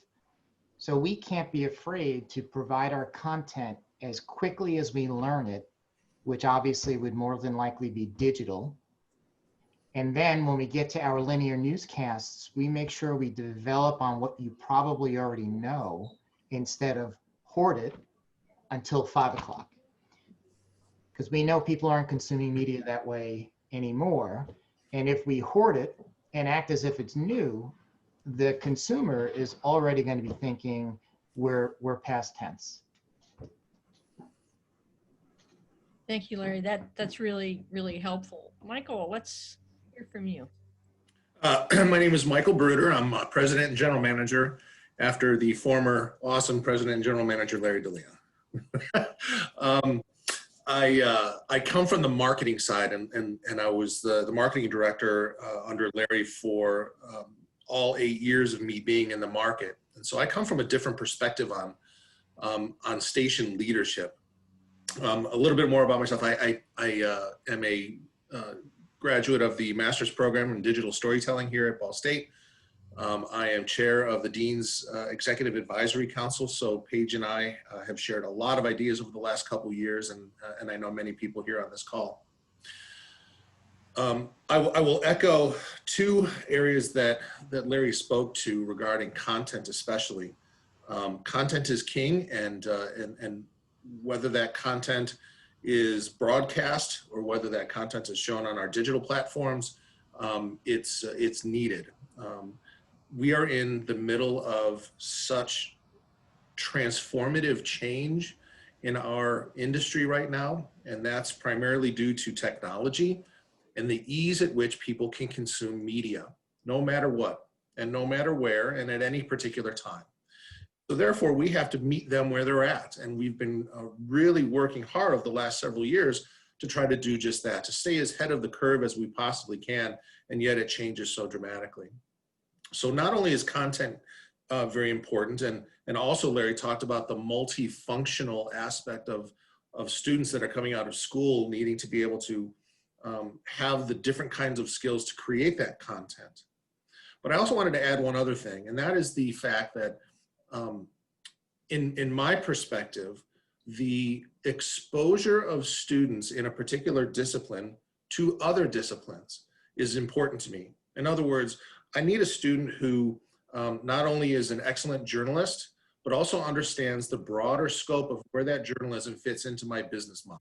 So we can't be afraid to provide our content as quickly as we learn it, which obviously would more than likely be digital. And then when we get to our linear newscasts, we make sure we develop on what you probably already know instead of hoard it until 5 o'clock. Because we know people aren't consuming media that way anymore. And if we hoard it and act as if it's new, the consumer is already going to be thinking we're past tense. Thank you, Larry. That's really, really helpful. Michael, let's hear from you. My name is Michael Bruder. I'm President and General Manager after the former awesome President and General Manager, Larry DeLeon. I come from the marketing side, and I was the marketing director under Larry for all 8 years of me being in the market. And so I come from a different perspective on station leadership. A little bit more about myself. I am a graduate of the master's program in digital storytelling here at Ball State. I am chair of the Dean's Executive Advisory Council. So Paige and I have shared a lot of ideas over the last couple of years, and I know many people here on this call. I will echo two areas that Larry spoke to regarding content, especially. Content is king, and whether that content is broadcast or whether that content is shown on our digital platforms, it's needed. We are in the middle of such transformative change in our industry right now, and that's primarily due to technology and the ease at which people can consume media, no matter what, and no matter where, and at any particular time. So therefore, we have to meet them where they're at, and we've been really working hard over the last several years to try to do just that, to stay as ahead of the curve as we possibly can, and yet it changes so dramatically. So not only is content very important, and also Larry talked about the multifunctional aspect of students that are coming out of school needing to be able to have the different kinds of skills to create that content. But I also wanted to add one other thing, and that is the fact that in my perspective, the exposure of students in a particular discipline to other disciplines is important to me. In other words, I need a student who not only is an excellent journalist, but also understands the broader scope of where that journalism fits into my business model.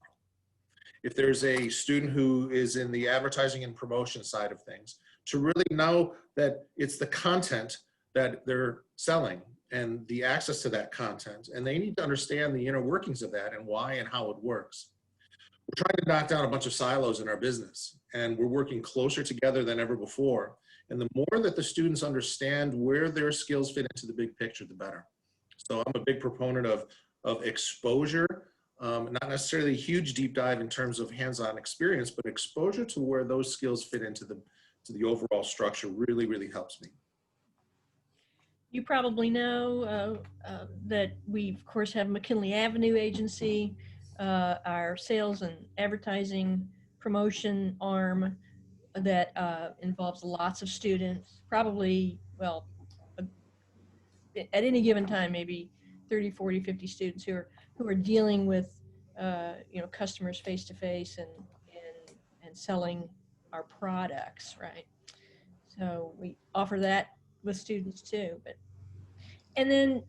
If there's a student who is in the advertising and promotion side of things, to really know that it's the content that they're selling and the access to that content, and they need to understand the inner workings of that and why and how it works. We're trying to knock down a bunch of silos in our business, and we're working closer together than ever before. And the more that the students understand where their skills fit into the big picture, the better. So I'm a big proponent of exposure, not necessarily a huge deep dive in terms of hands-on experience, but exposure to where those skills fit into the overall structure really, really helps me. You probably know that we, of course, have McKinley Avenue Agency, our sales and advertising promotion arm that involves lots of students, probably, well, at any given time, maybe 30, 40, 50 students who are dealing with, customers face to face and selling our products, right? So we offer that with students too. And then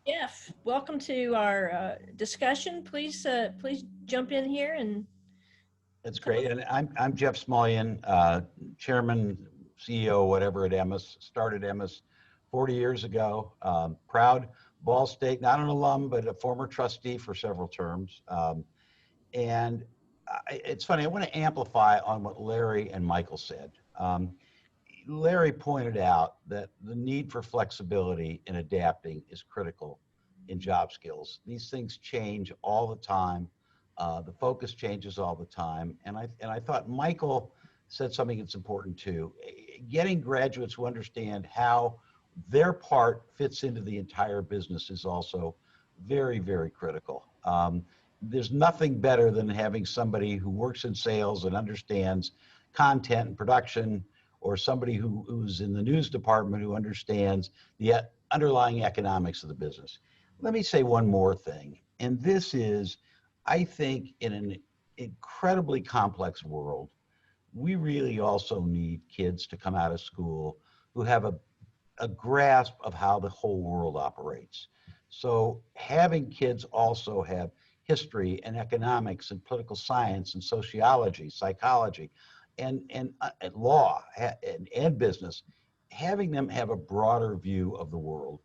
Jeff, welcome to our discussion. Please jump in here and. That's great. And I'm Jeff Smulyan, Chairman, CEO, whatever at Emmis. Started Emmis 40 years ago. Proud Ball State, not an alum, but a former trustee for several terms. And it's funny, I want to amplify on what Larry and Michael said. Larry pointed out that the need for flexibility in adapting is critical in job skills. These things change all the time. The focus changes all the time. And I thought Michael said something that's important too. Getting graduates who understand how their part fits into the entire business is also very, very critical. There's nothing better than having somebody who works in sales and understands content and production, or somebody who's in the news department who understands the underlying economics of the business. Let me say one more thing, and this is, I think, in an incredibly complex world, we really also need kids to come out of school who have a grasp of how the whole world operates. So having kids also have history and economics and political science and sociology, psychology, and law and business, having them have a broader view of the world.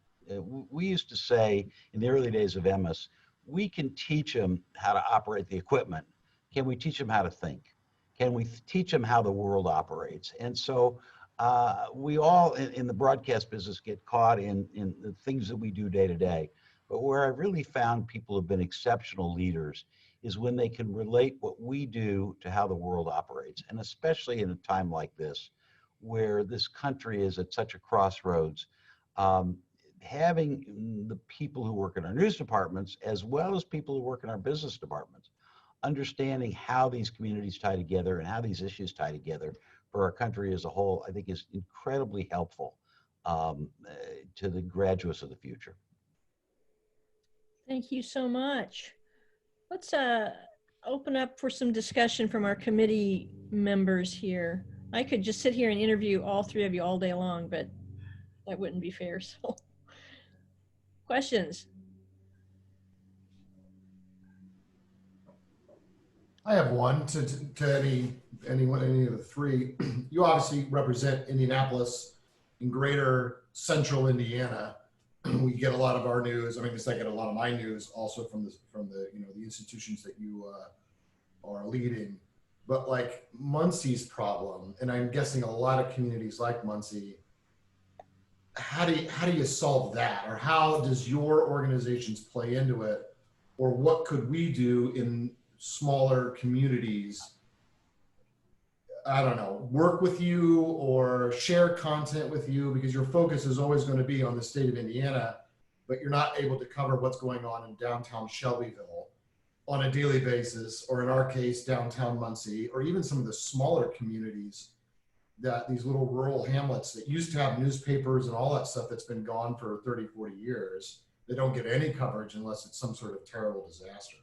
We used to say in the early days of Emmis, we can teach them how to operate the equipment. Can we teach them how to think? Can we teach them how the world operates? And so we all in the broadcast business get caught in the things that we do day to day. But where I've really found people have been exceptional leaders is when they can relate what we do to how the world operates. And especially in a time like this, where this country is at such a crossroads, having the people who work in our news departments, as well as people who work in our business departments, understanding how these communities tie together and how these issues tie together for our country as a whole, I think is incredibly helpful to the graduates of the future. Thank you so much. Let's open up for some discussion from our committee members here. I could just sit here and interview all three of you all day long, but that wouldn't be fair. So, questions? I have one to any of the three. You obviously represent Indianapolis and greater central Indiana. We get a lot of our news. I mean, I get a lot of my news also from the the institutions that you are leading. But like Muncie's problem, and I'm guessing a lot of communities like Muncie, how do you solve that, or how does your organizations play into it, or what could we do in smaller communities? I don't know, work with you or share content with you, because your focus is always going to be on the state of Indiana, but you're not able to cover what's going on in downtown Shelbyville on a daily basis, or in our case, downtown Muncie, or even some of the smaller communities, that these little rural hamlets that used to have newspapers and all that stuff that's been gone for 30, 40 years. They don't get any coverage unless it's some sort of terrible disaster.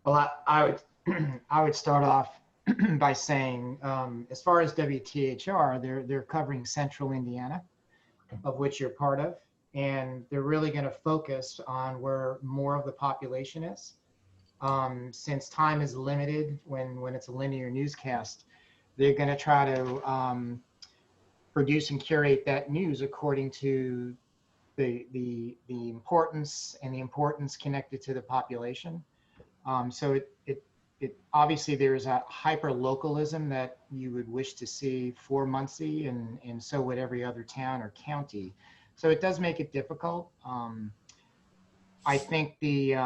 Well, I would start off by saying, as far as WTHR, they're covering Central Indiana, of which you're part of, and they're really going to focus on where more of the population is. Since time is limited when it's a linear newscast, they're going to try to produce and curate that news according to the importance and the importance connected to the population. So it obviously there's a hyper localism that you would wish to see for Muncie, and so would every other town or county. So it does make it difficult. I think the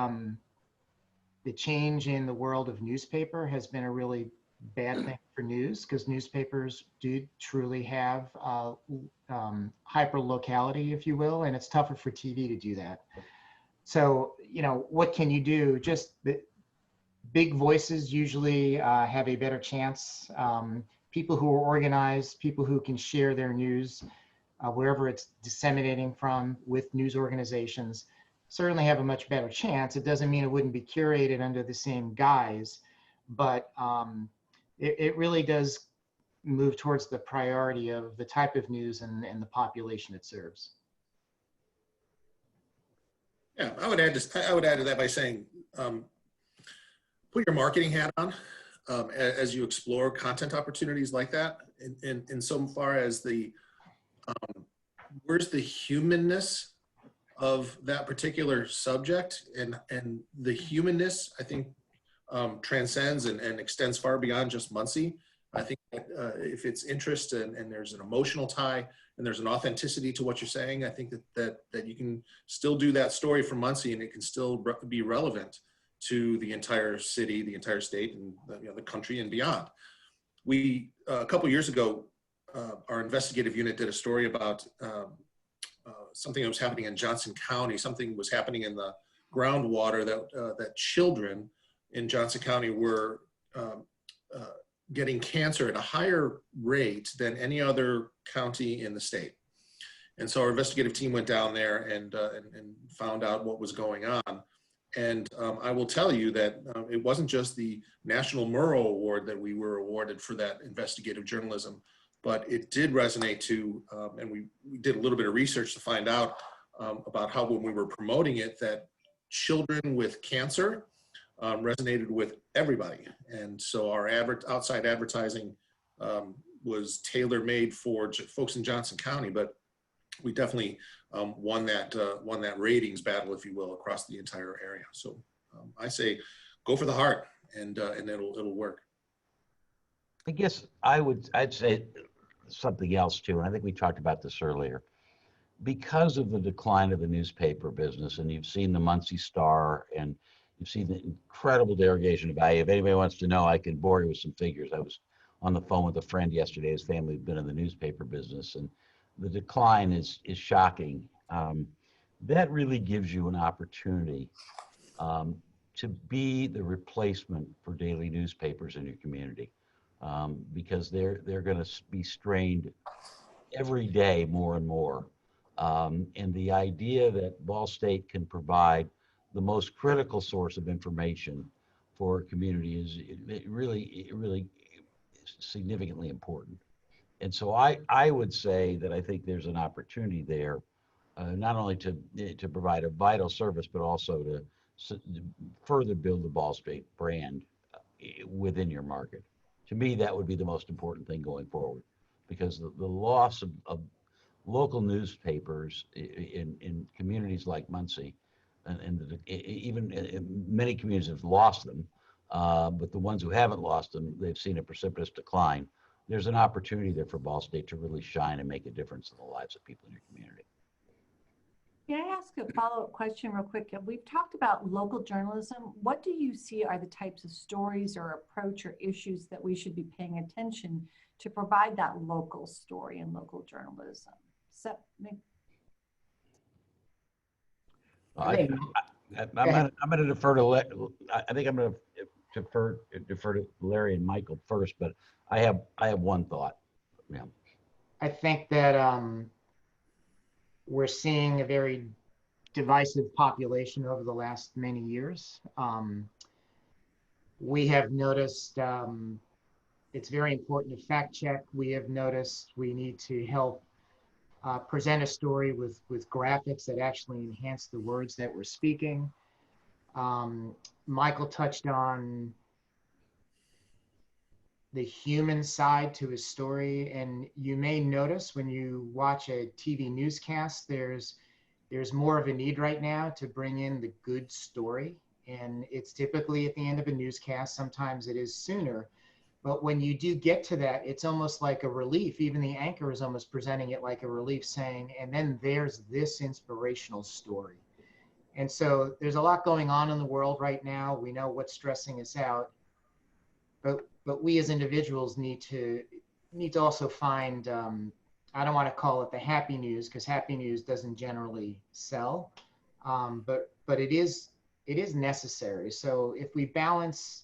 change in the world of newspaper has been a really bad thing for news, because newspapers do truly have hyper locality, if you will, and it's tougher for TV to do that. So, what can you do? Just big voices usually have a better chance. People who are organized, people who can share their news wherever it's disseminating from with news organizations, certainly have a much better chance. It doesn't mean it wouldn't be curated under the same guise, but it really does move towards the priority of the type of news and the population it serves. Yeah, I would add to that by saying, put your marketing hat on as you explore content opportunities like that. In so far as where's the humanness of that particular subject, and the humanness, I think, transcends and extends far beyond just Muncie. I think that if it's interest and there's an emotional tie and there's an authenticity to what you're saying, I think that you can still do that story from Muncie, and it can still be relevant to the entire city, the entire state, and the country and beyond. We a couple years ago our investigative unit did a story about something that was happening in Johnson County. Something was happening in the groundwater that children in Johnson County were getting cancer at a higher rate than any other county in the state. And so our investigative team went down there and found out what was going on. And I will tell you that it wasn't just the National Murrow Award that we were awarded for that investigative journalism, but it did resonate to, and we did a little bit of research to find out about how when we were promoting it, that children with cancer resonated with everybody. And so our outside advertising was tailor-made for folks in Johnson County, but we definitely won that ratings battle, if you will, across the entire area. So I say, go for the heart, and it'll work. I guess I'd say something else too, and I think we talked about this earlier. Because of the decline of the newspaper business, and you've seen the Muncie Star, and you've seen the incredible derogation of value. If anybody wants to know, I can bore you with some figures. I was on the phone with a friend yesterday. His family had been in the newspaper business, and the decline is shocking. That really gives you an opportunity to be the replacement for daily newspapers in your community, because they're going to be strained every day more and more. And the idea that Ball State can provide the most critical source of information for a community is really significantly important. And so I would say that I think there's an opportunity there, not only to provide a vital service, but also to further build the Ball State brand within your market. To me, that would be the most important thing going forward, because the loss of local newspapers in communities like Muncie, and even many communities have lost them, but the ones who haven't lost them, they've seen a precipitous decline. There's an opportunity there for Ball State to really shine and make a difference in the lives of people in your community. May I ask a follow-up question real quick? We've talked about local journalism. What do you see are the types of stories or approach or issues that we should be paying attention to provide that local story and local journalism? So, I'm going to defer to. I think I'm going to defer to Larry and Michael first, but I have one thought. Yeah. I think that we're seeing a very divisive population over the last many years. We have noticed it's very important to fact check. We have noticed we need to help present a story with graphics that actually enhance the words that we're speaking. Michael touched on the human side to his story, and you may notice when you watch a TV newscast, there's more of a need right now to bring in the good story, and it's typically at the end of a newscast. Sometimes it is sooner, but when you do get to that, it's almost like a relief. Even the anchor is almost presenting it like a relief, saying, and then there's this inspirational story. And so there's a lot going on in the world right now. We know what's stressing us out, but we as individuals need to also find, I don't want to call it the happy news, because happy news doesn't generally sell, but it is necessary. So if we balance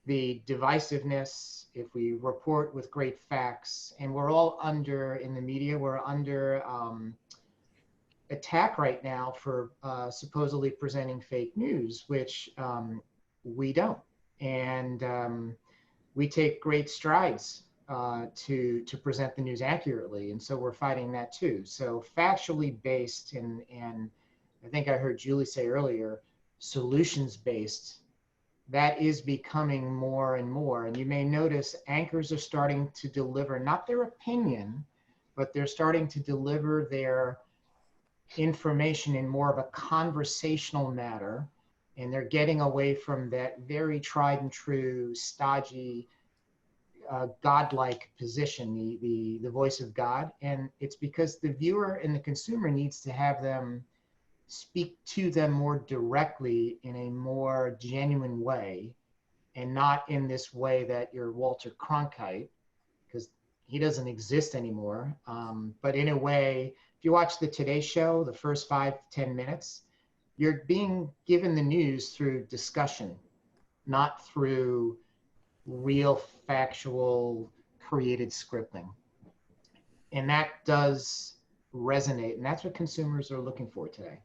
the divisiveness, if we report with great facts, and we're all in the media, we're under attack right now for supposedly presenting fake news, which we don't. And we take great strides to present the news accurately. And so we're fighting that too. So factually based, and I think I heard Julie say earlier, solutions based, that is becoming more and more. And you may notice anchors are starting to deliver, not their opinion, but they're starting to deliver their information in more of a conversational matter. And they're getting away from that very tried and true, stodgy, godlike position, the voice of God. And it's because the viewer and the consumer needs to have them speak to them more directly in a more genuine way, and not in this way that you're Walter Cronkite, because he doesn't exist anymore. But in a way, if you watch the Today Show, the first 5-10 minutes, you're being given the news through discussion, not through real factual created scripting. And that does resonate, and that's what consumers are looking for today.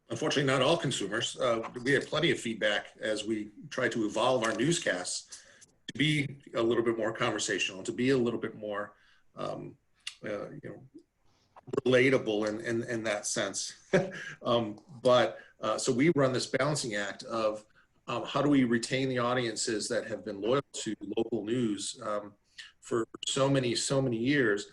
Unfortunately, not all consumers. We have plenty of feedback as we try to evolve our newscasts to be a little bit more conversational, to be a little bit more, relatable in that sense. So we run this balancing act of how do we retain the audiences that have been loyal to local news for so many years,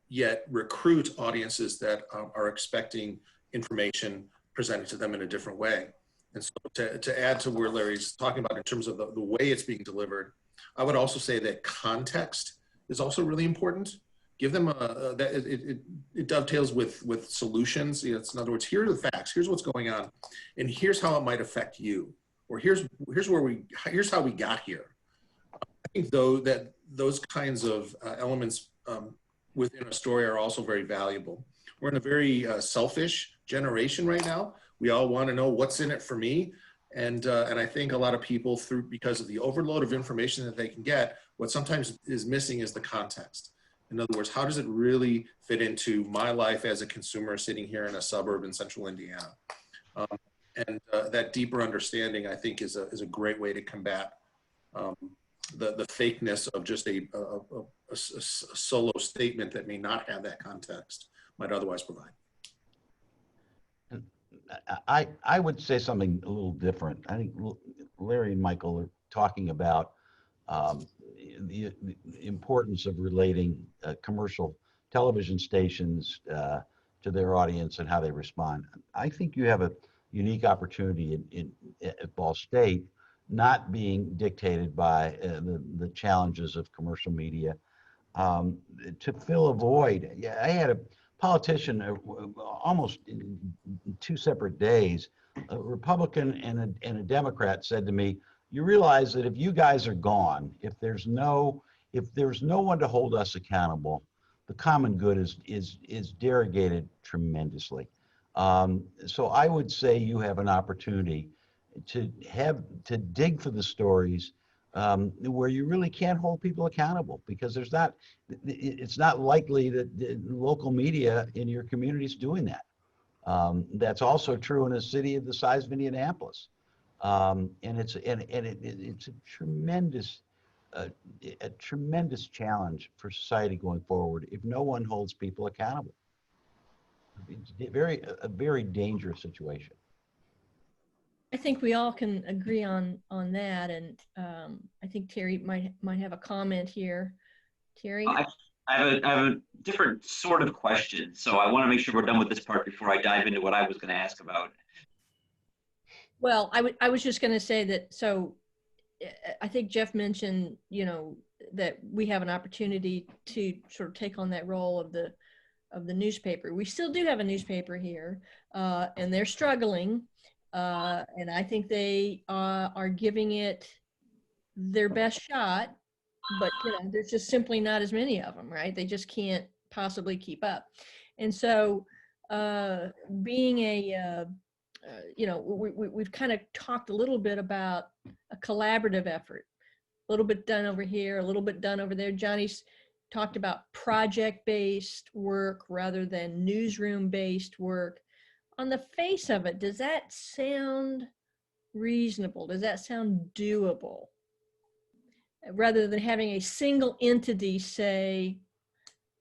yet recruit audiences that are expecting information presented to them in a different way. And so to add to where Larry's talking about in terms of the way it's being delivered, I would also say that context is also really important. Give them it dovetails with solutions. It's, in other words, here are the facts, here's what's going on, and here's how it might affect you, or here's how we got here. I think though that those kinds of elements within a story are also very valuable. We're in a very selfish generation right now. We all want to know what's in it for me. And I think a lot of people, because of the overload of information that they can get, what sometimes is missing is the context. In other words, how does it really fit into my life as a consumer sitting here in a suburb in central Indiana? That deeper understanding, I think, is a great way to combat the fakeness of just a solo statement that may not have that context might otherwise provide. I would say something a little different. I think Larry and Michael are talking about the importance of relating commercial television stations to their audience and how they respond. I think you have a unique opportunity at Ball State, not being dictated by the challenges of commercial media, to fill a void. Yeah, I had a politician almost in 2 separate days, a Republican and a Democrat said to me, you realize that if you guys are gone, if there's no one to hold us accountable, the common good is derogated tremendously. So I would say you have an opportunity to dig for the stories where you really can't hold people accountable, because it's not likely that the local media in your community is doing that. That's also true in a city of the size of Indianapolis. And it's a tremendous challenge for society going forward if no one holds people accountable. It's a very dangerous situation. I think we all can agree on that, and I think Terry might have a comment here. Terry? I have a different sort of question, so I want to make sure we're done with this part before I dive into what I was going to ask about. Well, I was just going to say that, so I think Jeff mentioned, that we have an opportunity to sort of take on that role of the newspaper. We still do have a newspaper here, and they're struggling. And I think they are giving it their best shot, but there's just simply not as many of them, right? They just can't possibly keep up. And so being we've kind of talked a little bit about a collaborative effort, a little bit done over here, a little bit done over there. Johnny's talked about project-based work rather than newsroom-based work. On the face of it, does that sound reasonable? Does that sound doable? Rather than having a single entity say,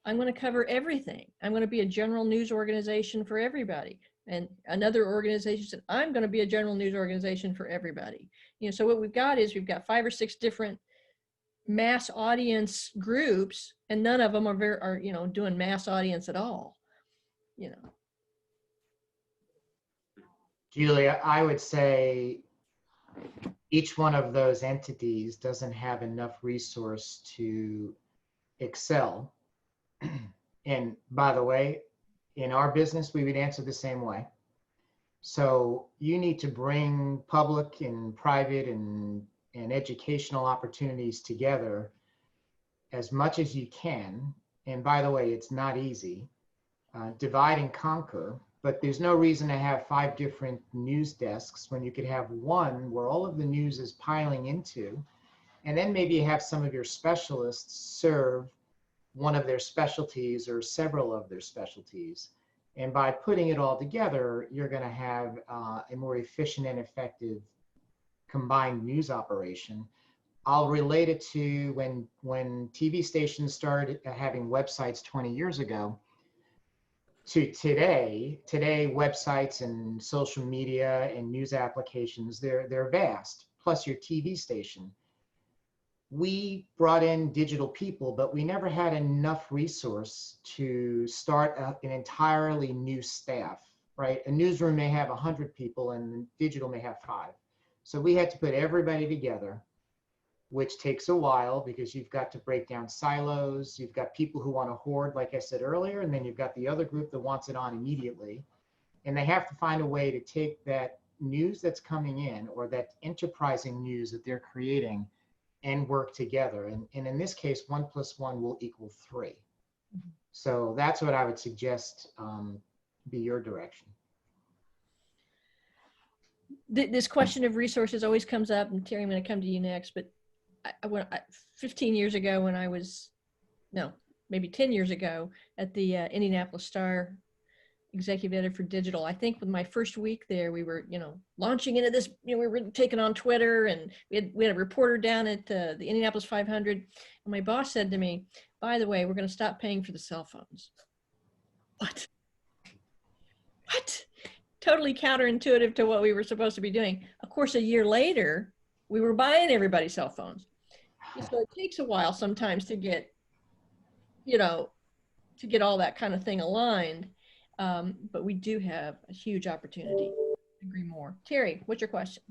I'm going to cover everything. I'm going to be a general news organization for everybody. And another organization said, I'm going to be a general news organization for everybody. So what we've got is we've got 5 or 6 different mass audience groups, and none of them are doing mass audience at all. Julia, I would say each one of those entities doesn't have enough resource to excel. And by the way, in our business, we would answer the same way. So you need to bring public and private and and educational opportunities together as much as you can. And by the way, it's not easy. Divide and conquer, but there's no reason to have 5 different news desks when you could have one where all of the news is piling into, and then maybe have some of your specialists serve one of their specialties or several of their specialties. And by putting it all together, you're going to have a more efficient and effective combined news operation. I'll relate it to when TV stations started having websites 20 years ago to today. Today, websites and social media and news applications, they're vast, plus your TV station. We brought in digital people, but we never had enough resource to start an entirely new staff, right? A newsroom may have 100 people and digital may have 5. So we had to put everybody together, which takes a while because you've got to break down silos. You've got people who want to hoard, like I said earlier, and then you've got the other group that wants it on immediately. And they have to find a way to take that news that's coming in or that enterprising news that they're creating and work together. And in this case, 1 + 1 will equal 3. So that's what I would suggest be your direction. This question of resources always comes up, and Terry, I'm going to come to you next, but 15 years ago when I was, no, maybe 10 years ago at the Indianapolis Star executive editor for digital, I think with my first week there, we were, launching into this, we were taking on Twitter, and we had a reporter down at the Indianapolis 500. And my boss said to me, by the way, we're going to stop paying for the cell phones. What? Totally counterintuitive to what we were supposed to be doing. Of course, a year later, we were buying everybody's cell phones. So it takes a while sometimes to get, to get all that kind of thing aligned. But we do have a huge opportunity. I agree more. Terry, what's your question?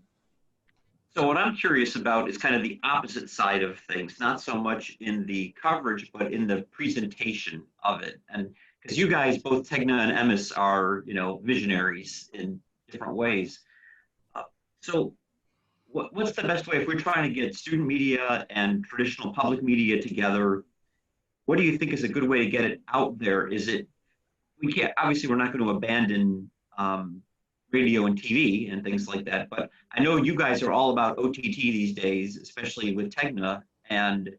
So what I'm curious about is kind of the opposite side of things, not so much in the coverage, but in the presentation of it. And because you guys, both TEGNA and Emmis, are, visionaries in different ways. So what's the best way if we're trying to get student media and traditional public media together? What do you think is a good way to get it out there? Is it, obviously we're not going to abandon radio and TV and things like that, but I know you guys are all about OTT these days, especially with TEGNA. And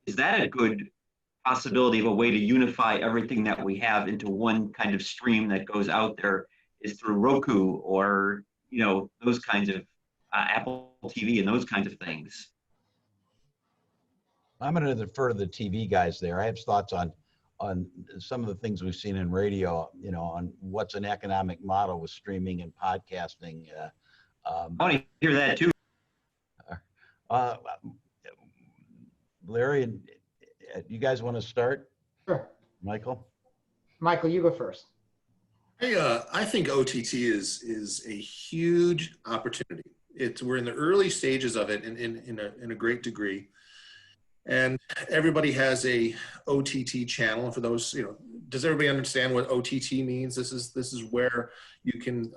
is that a good possibility of a way to unify everything that we have into one kind of stream that goes out there, is through Roku or, those kinds of Apple TV and those kinds of things? I'm going to defer to the TV guys there. I have thoughts on some of the things we've seen in radio, on what's an economic model with streaming and podcasting. I want to hear that too. Larry, you guys want to start? Sure. Michael? Michael, you go first. I think OTT is a huge opportunity. We're in the early stages of it in a great degree. And everybody has a OTT channel. And for those, does everybody understand what OTT means? This is where you can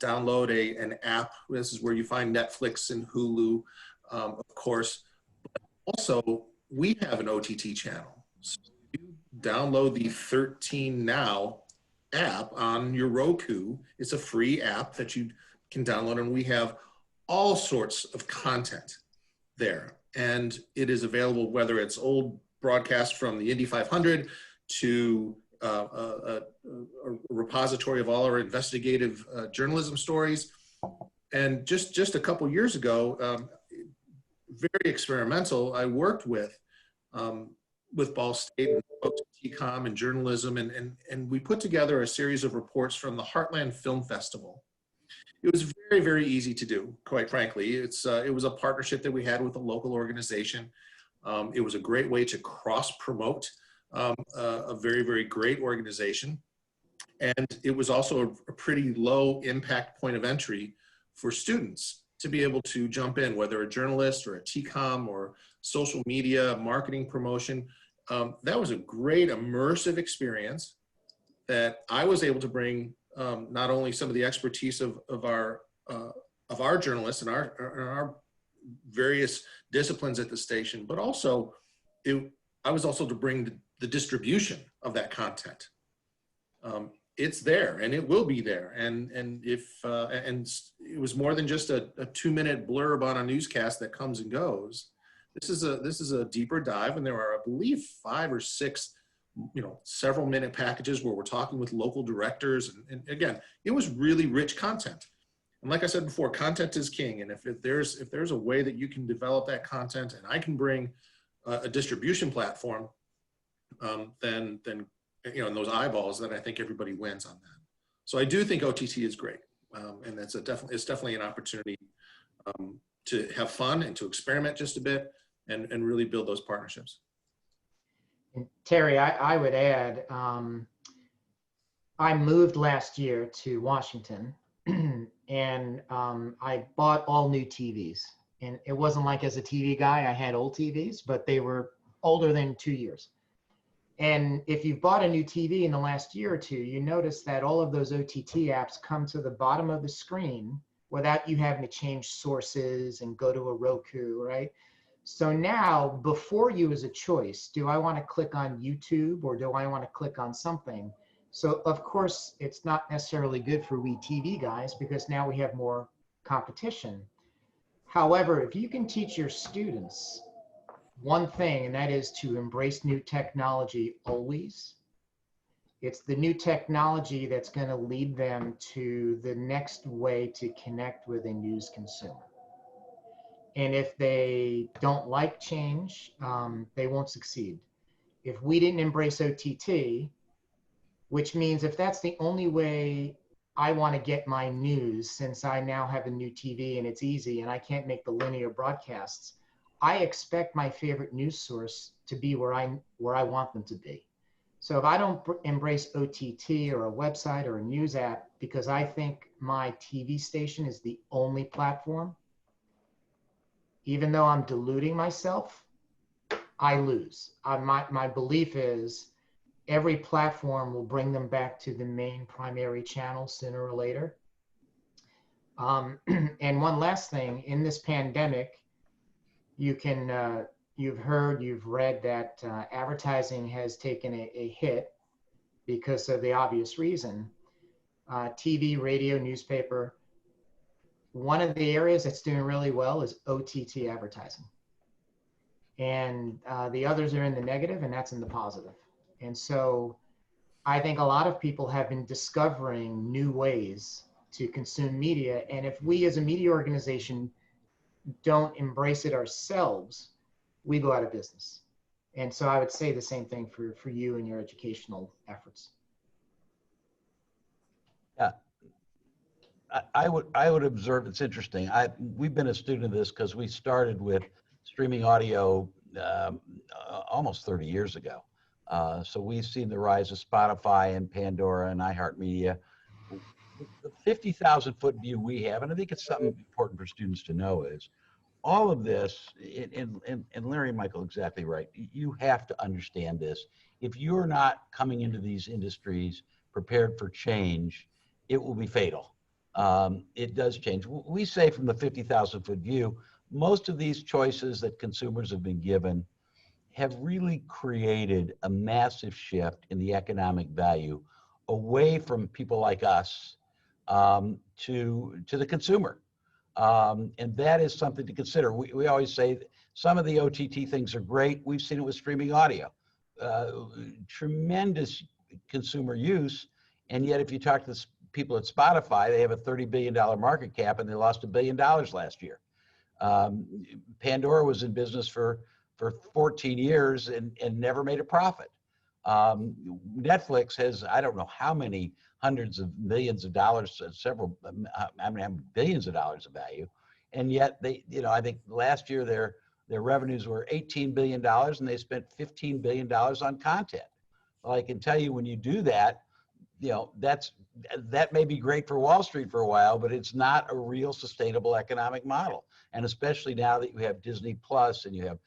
download an app. This is where you find Netflix and Hulu, of course. But also, we have an OTT channel. So you download the 13 Now app on your Roku. It's a free app that you can download, and we have all sorts of content there. And it is available, whether it's old broadcast from the Indy 500 to a repository of all our investigative journalism stories. And just a couple years ago, very experimental, I worked with Ball State and folks at TCOM and journalism, and we put together a series of reports from the Heartland Film Festival. It was very, very easy to do, quite frankly. It was a partnership that we had with a local organization. It was a great way to cross-promote a very, very great organization. And it was also a pretty low impact point of entry for students to be able to jump in, whether a journalist or a TCOM or social media, marketing, promotion. That was a great immersive experience that I was able to bring not only some of the expertise of our journalists and our various disciplines at the station, but also I was also to bring the distribution of that content. It's there and it will be there. And it was more than just a 2-minute blurb on a newscast that comes and goes. This is a deeper dive, and there are, I believe, 5 or 6, several minute packages where we're talking with local directors. And again, it was really rich content. And like I said before, content is king. And if there's a way that you can develop that content, and I can bring a distribution platform, then and those eyeballs, then I think everybody wins on that. So I do think OTT is great, and it's definitely an opportunity to have fun and to experiment just a bit and really build those partnerships. And Terry, I would add, I moved last year to Washington, and I bought all new TVs. And it wasn't like, as a TV guy, I had old TVs, but they were older than 2 years. And if you've bought a new TV in the last year or two, you notice that all of those OTT apps come to the bottom of the screen without you having to change sources and go to a Roku, right? So now, before you is a choice, do I want to click on YouTube or do I want to click on something? So of course, it's not necessarily good for we TV guys because now we have more competition. However, if you can teach your students one thing, and that is to embrace new technology always, it's the new technology that's going to lead them to the next way to connect with a news consumer. And if they don't like change, they won't succeed. If we didn't embrace OTT, which means if that's the only way I want to get my news, since I now have a new TV and it's easy and I can't make the linear broadcasts, I expect my favorite news source to be where I want them to be. So if I don't embrace OTT or a website or a news app because I think my TV station is the only platform, even though I'm deluding myself, I lose. My belief is every platform will bring them back to the main primary channel sooner or later. And one last thing, in this pandemic, you can, you've read that advertising has taken a hit because of the obvious reason. TV, radio, newspaper. One of the areas that's doing really well is OTT advertising. And the others are in the negative, and that's in the positive. And so I think a lot of people have been discovering new ways to consume media. And if we as a media organization don't embrace it ourselves, we go out of business. And so I would say the same thing for you and your educational efforts. Yeah, I would observe, it's interesting. We've been a student of this because we started with streaming audio almost 30 years ago. So we've seen the rise of Spotify and Pandora and iHeartMedia. The 50,000 foot view we have, and I think it's something important for students to know, is all of this, and Larry and Michael exactly right, you have to understand this. If you're not coming into these industries prepared for change, it will be fatal. It does change. We say from the 50,000 foot view, most of these choices that consumers have been given have really created a massive shift in the economic value away from people like us to the consumer. And that is something to consider. We always say that some of the OTT things are great. We've seen it with streaming audio. Tremendous consumer use. And yet if you talk to the people at Spotify, they have a $30 billion market cap and they lost $1 billion last year. Pandora was in business for 14 years and never made a profit. Netflix has, I don't know how many hundreds of millions of dollars, several, I mean, billions of dollars of value. And yet they, I think last year their revenues were $18 billion and they spent $15 billion on content. Well, I can tell you when you do that, that may be great for Wall Street for a while, but it's not a real sustainable economic model. And especially now that you have Disney Plus and you have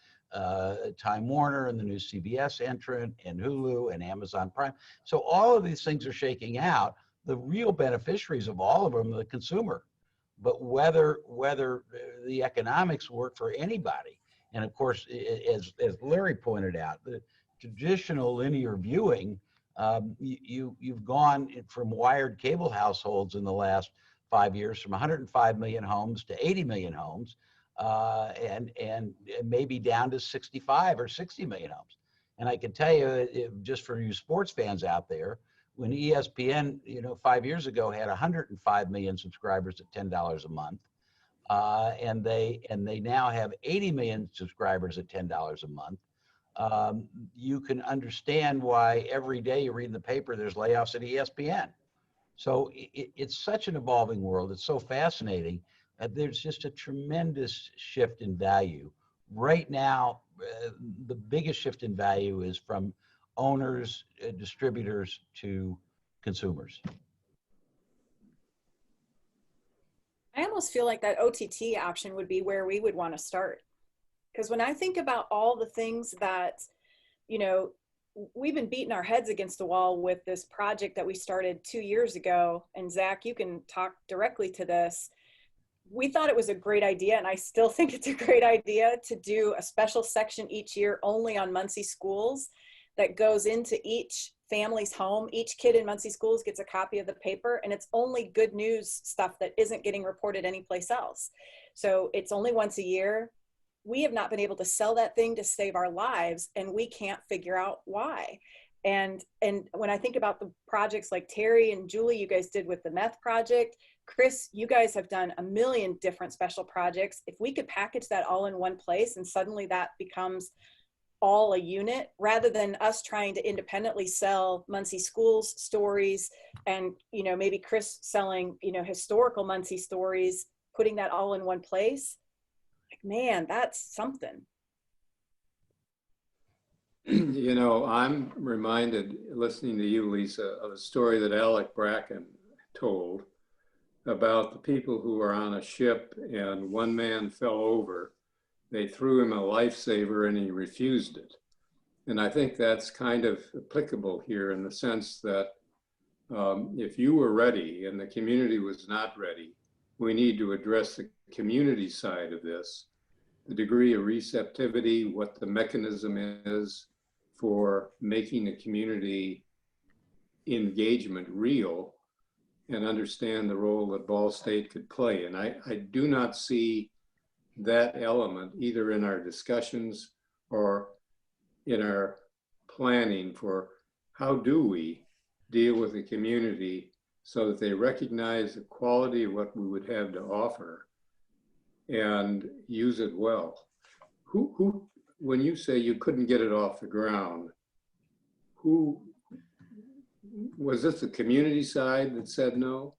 Time Warner and the new CBS entrant and Hulu and Amazon Prime. So all of these things are shaking out. The real beneficiaries of all of them are the consumer. but whether the economics work for anybody. And of course, as Larry pointed out, the traditional linear viewing, you've gone from wired cable households in the last 5 years from 105 million homes to 80 million homes, and maybe down to 65 or 60 million homes. And I can tell you, just for you sports fans out there, when ESPN, 5 years ago had 105 million subscribers at $10 a month, and they now have 80 million subscribers at $10 a month. You can understand why every day you read in the paper there's layoffs at ESPN. So it's such an evolving world. It's so fascinating. There's just a tremendous shift in value. Right now, the biggest shift in value is from owners, distributors to consumers. I almost feel like that OTT option would be where we would want to start. Because when I think about all the things that, we've been beating our heads against the wall with this project that we started 2 years ago, and Zach, you can talk directly to this. We thought it was a great idea, and I still think it's a great idea to do a special section each year only on Muncie schools that goes into each family's home. Each kid in Muncie schools gets a copy of the paper, and it's only good news stuff that isn't getting reported anyplace else. So it's only once a year. We have not been able to sell that thing to save our lives, and we can't figure out why. And when I think about the projects like Terry and Julie, you guys did with the meth project, Chris, you guys have done a million different special projects. If we could package that all in one place and suddenly that becomes all a unit, rather than us trying to independently sell Muncie schools stories and, maybe Chris selling, historical Muncie stories, putting that all in one place, like, man, that's something. I'm reminded, listening to you, Lisa, of a story that Alec Bracken told about the people who were on a ship and one man fell over. They threw him a lifesaver and he refused it. And I think that's kind of applicable here in the sense that if you were ready and the community was not ready, we need to address the community side of this, the degree of receptivity, what the mechanism is for making the community engagement real, and understand the role that Ball State could play. And I do not see that element either in our discussions or in our planning for how do we deal with the community so that they recognize the quality of what we would have to offer and use it well. Who when you say you couldn't get it off the ground, who was this, the community side that said no?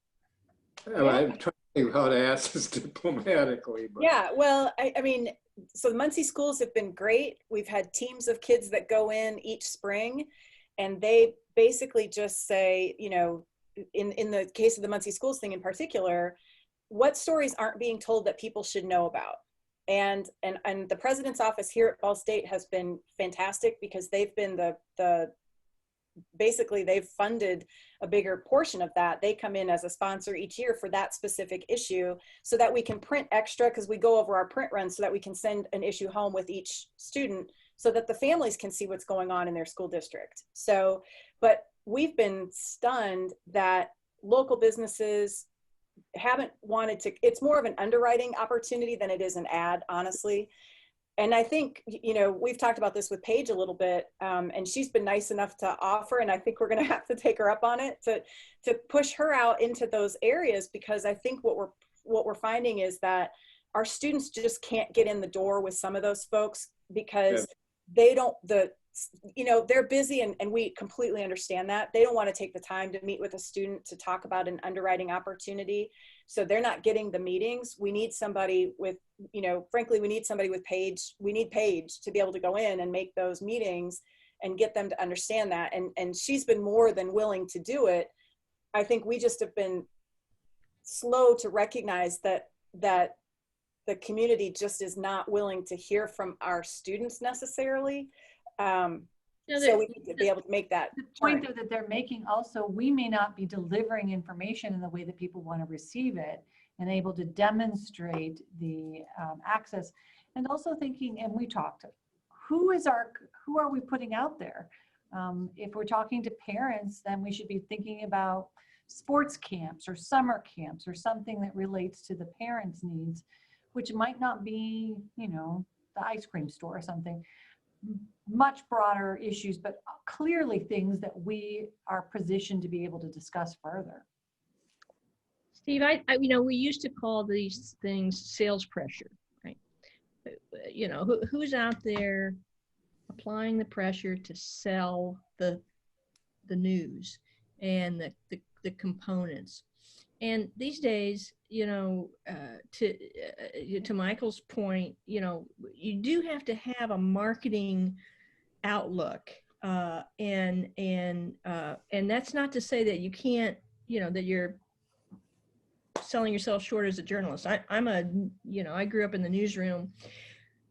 Yeah. I'm trying to think how to ask this diplomatically. But. Yeah, well, I mean, so the Muncie schools have been great. We've had teams of kids that go in each spring, and they basically just say, in the case of the Muncie schools thing in particular, what stories aren't being told that people should know about? And the president's office here at Ball State has been fantastic because they've been basically they've funded a bigger portion of that. They come in as a sponsor each year for that specific issue so that we can print extra, because we go over our print runs so that we can send an issue home with each student so that the families can see what's going on in their school district. So, but we've been stunned that local businesses haven't wanted to, it's more of an underwriting opportunity than it is an ad, honestly. And I think, we've talked about this with Paige a little bit, and she's been nice enough to offer, and I think we're going to have to take her up on it to push her out into those areas, because I think what we're finding is that our students just can't get in the door with some of those folks because they don't, they're busy, and we completely understand that. They don't want to take the time to meet with a student to talk about an underwriting opportunity. So they're not getting the meetings. We need somebody with, frankly, we need somebody with Paige. We need Paige to be able to go in and make those meetings and get them to understand that. And she's been more than willing to do it. I think we just have been slow to recognize that the community just is not willing to hear from our students necessarily. So we need to be able to make that. The point that they're making also, we may not be delivering information in the way that people want to receive it. and able to demonstrate the access. And also thinking, and we talked, who are we putting out there? If we're talking to parents, then we should be thinking about sports camps or summer camps or something that relates to the parents' needs, which might not be, you know, the ice cream store or something. Much broader issues, but clearly things that we are positioned to be able to discuss further. Steve, you know, we used to call these things sales pressure, right? You know, who's out there applying the pressure to sell the news and the components? And these days, you know, to Michael's point, you know, you do have to have a marketing outlook, and that's not to say that you can't, you know, that you're selling yourself short as a journalist. I grew up in the newsroom,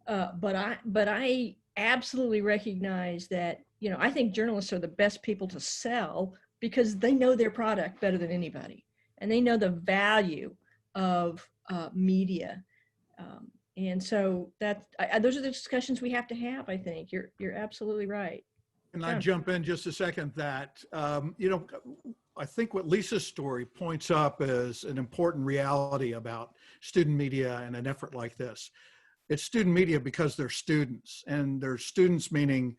but I absolutely recognize that, you know, I think journalists are the best people to sell because they know their product better than anybody, and they know the value of media. And so those are the discussions we have to have. I think you're absolutely right. Can I jump in just a second? That, you know, I think what Lisa's story points up as an important reality about student media and an effort like this. It's student media because they're students, and they're students meaning,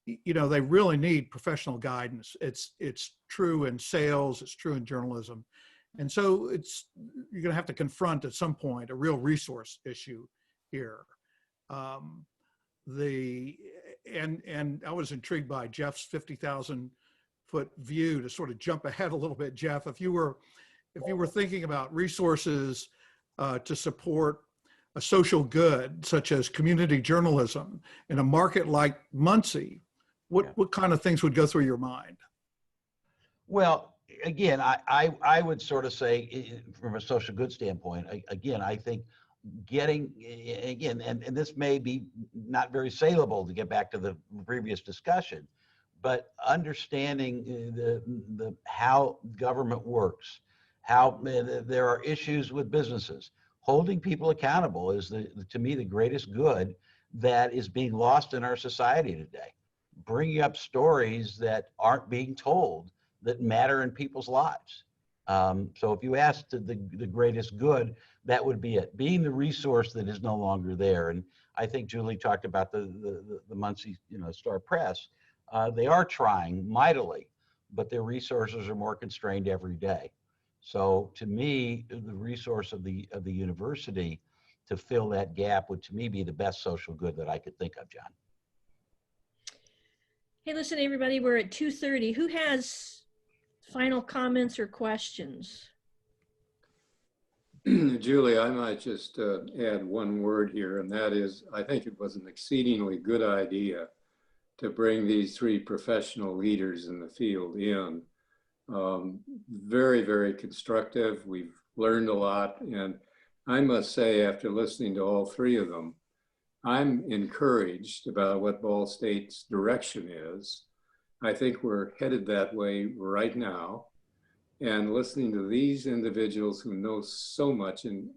you know, they really need professional guidance. It's true in sales, it's true in journalism. And so you're going to have to confront at some point a real resource issue here. And I was intrigued by Jeff's 50,000 foot view. To sort of jump ahead a little bit, Jeff, if you were thinking about resources to support a social good such as community journalism in a market like Muncie, what kind of things would go through your mind? Well, again, I would sort of say, from a social good standpoint, again, I think getting, again, and this may be not very saleable to get back to the previous discussion, but understanding the how government works, how there are issues with businesses. Holding people accountable is, to me, the greatest good that is being lost in our society today. Bringing up stories that aren't being told that matter in people's lives. So if you asked the greatest good, that would be it. Being the resource that is no longer there. And I think Julie talked about the Muncie, you know, Star Press. They are trying mightily, but their resources are more constrained every day. So to me, the resource of the university to fill that gap would, to me, be the best social good that I could think of, John. Hey, listen, everybody, we're at 2:30. Who has final comments or questions? Julie, I might just add one word here, and that is, I think it was an exceedingly good idea to bring these three professional leaders in the field in. Very, very constructive. We've learned a lot. And I must say, after listening to all three of them, I'm encouraged about what Ball State's direction is. I think we're headed that way right now. And listening to these individuals who know so much and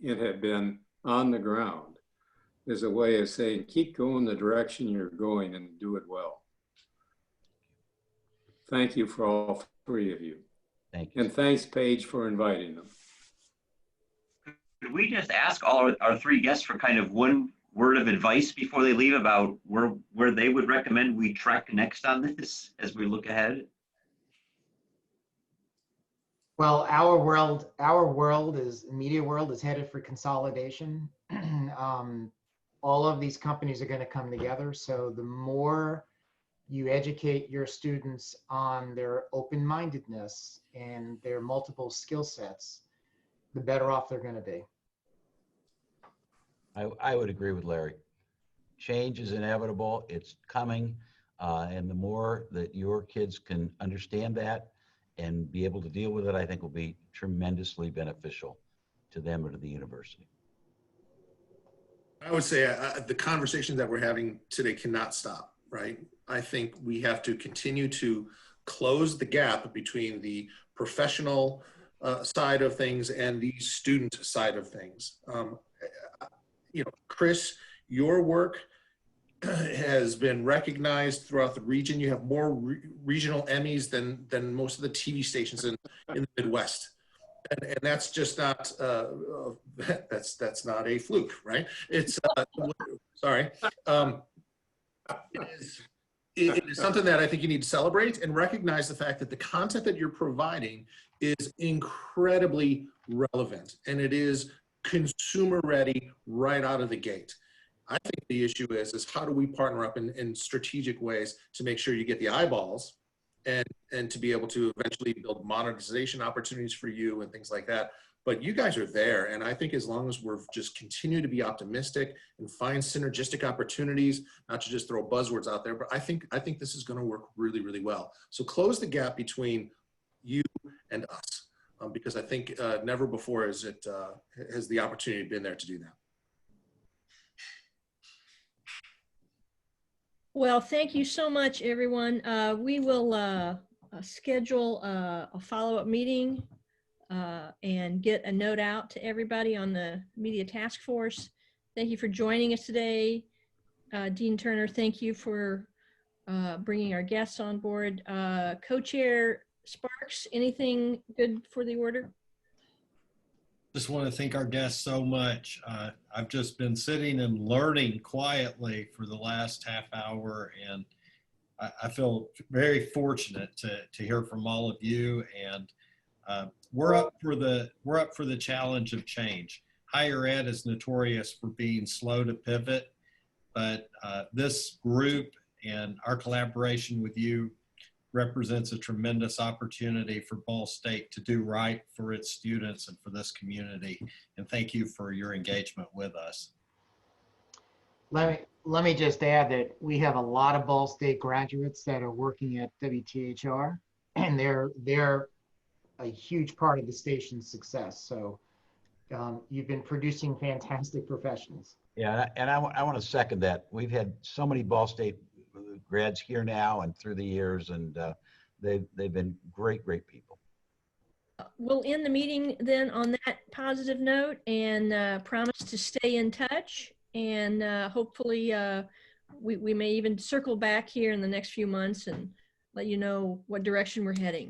have been on the ground is a way of saying, keep going the direction you're going and do it well. Thank you for all three of you. Thank you. And thanks, Paige, for inviting them. Could we just ask all our three guests for kind of one word of advice before they leave about where they would recommend we track next on this as we look ahead? Well, media world is headed for consolidation. All of these companies are going to come together. So the more you educate your students on their open-mindedness and their multiple skill sets, the better off they're going to be. I would agree with Larry. Change is inevitable. It's coming. And the more that your kids can understand that and be able to deal with it, I think will be tremendously beneficial to them or to the university. I would say the conversations that we're having today cannot stop, right? I think we have to continue to close the gap between the professional side of things and the student side of things. Chris, your work has been recognized throughout the region. You have more regional Emmys than most of the TV stations in the Midwest. And that's just not, that's not a fluke, right? It's, sorry. It is something that I think you need to celebrate and recognize the fact that the content that you're providing is incredibly relevant and it is consumer ready right out of the gate. I think the issue is how do we partner up in strategic ways to make sure you get the eyeballs and to be able to eventually build monetization opportunities for you and things like that. But you guys are there. And I think as long as we're just continue to be optimistic and find synergistic opportunities, not to just throw buzzwords out there, but I think this is going to work really, really well. So close the gap between you and us, because I think never before has the opportunity been there to do that. Well, thank you so much, everyone. We will schedule a follow-up meeting and get a note out to everybody on the media task force. Thank you for joining us today. Dean Turner, thank you for bringing our guests on board. Co-chair Sparks, anything good for the order? Just want to thank our guests so much. I've just been sitting and learning quietly for the last half hour, and I feel very fortunate to hear from all of you. And we're up for the challenge of change. Higher ed is notorious for being slow to pivot, but this group and our collaboration with you represents a tremendous opportunity for Ball State to do right for its students and for this community. And thank you for your engagement with us. Let me just add that we have a lot of Ball State graduates that are working at WTHR, and they're a huge part of the station's success. So you've been producing fantastic professionals. Yeah, and I want to second that. We've had so many Ball State grads here now and through the years, and they've been great people. We'll end the meeting then on that positive note and promise to stay in touch. And hopefully we may even circle back here in the next few months and let you know what direction we're heading.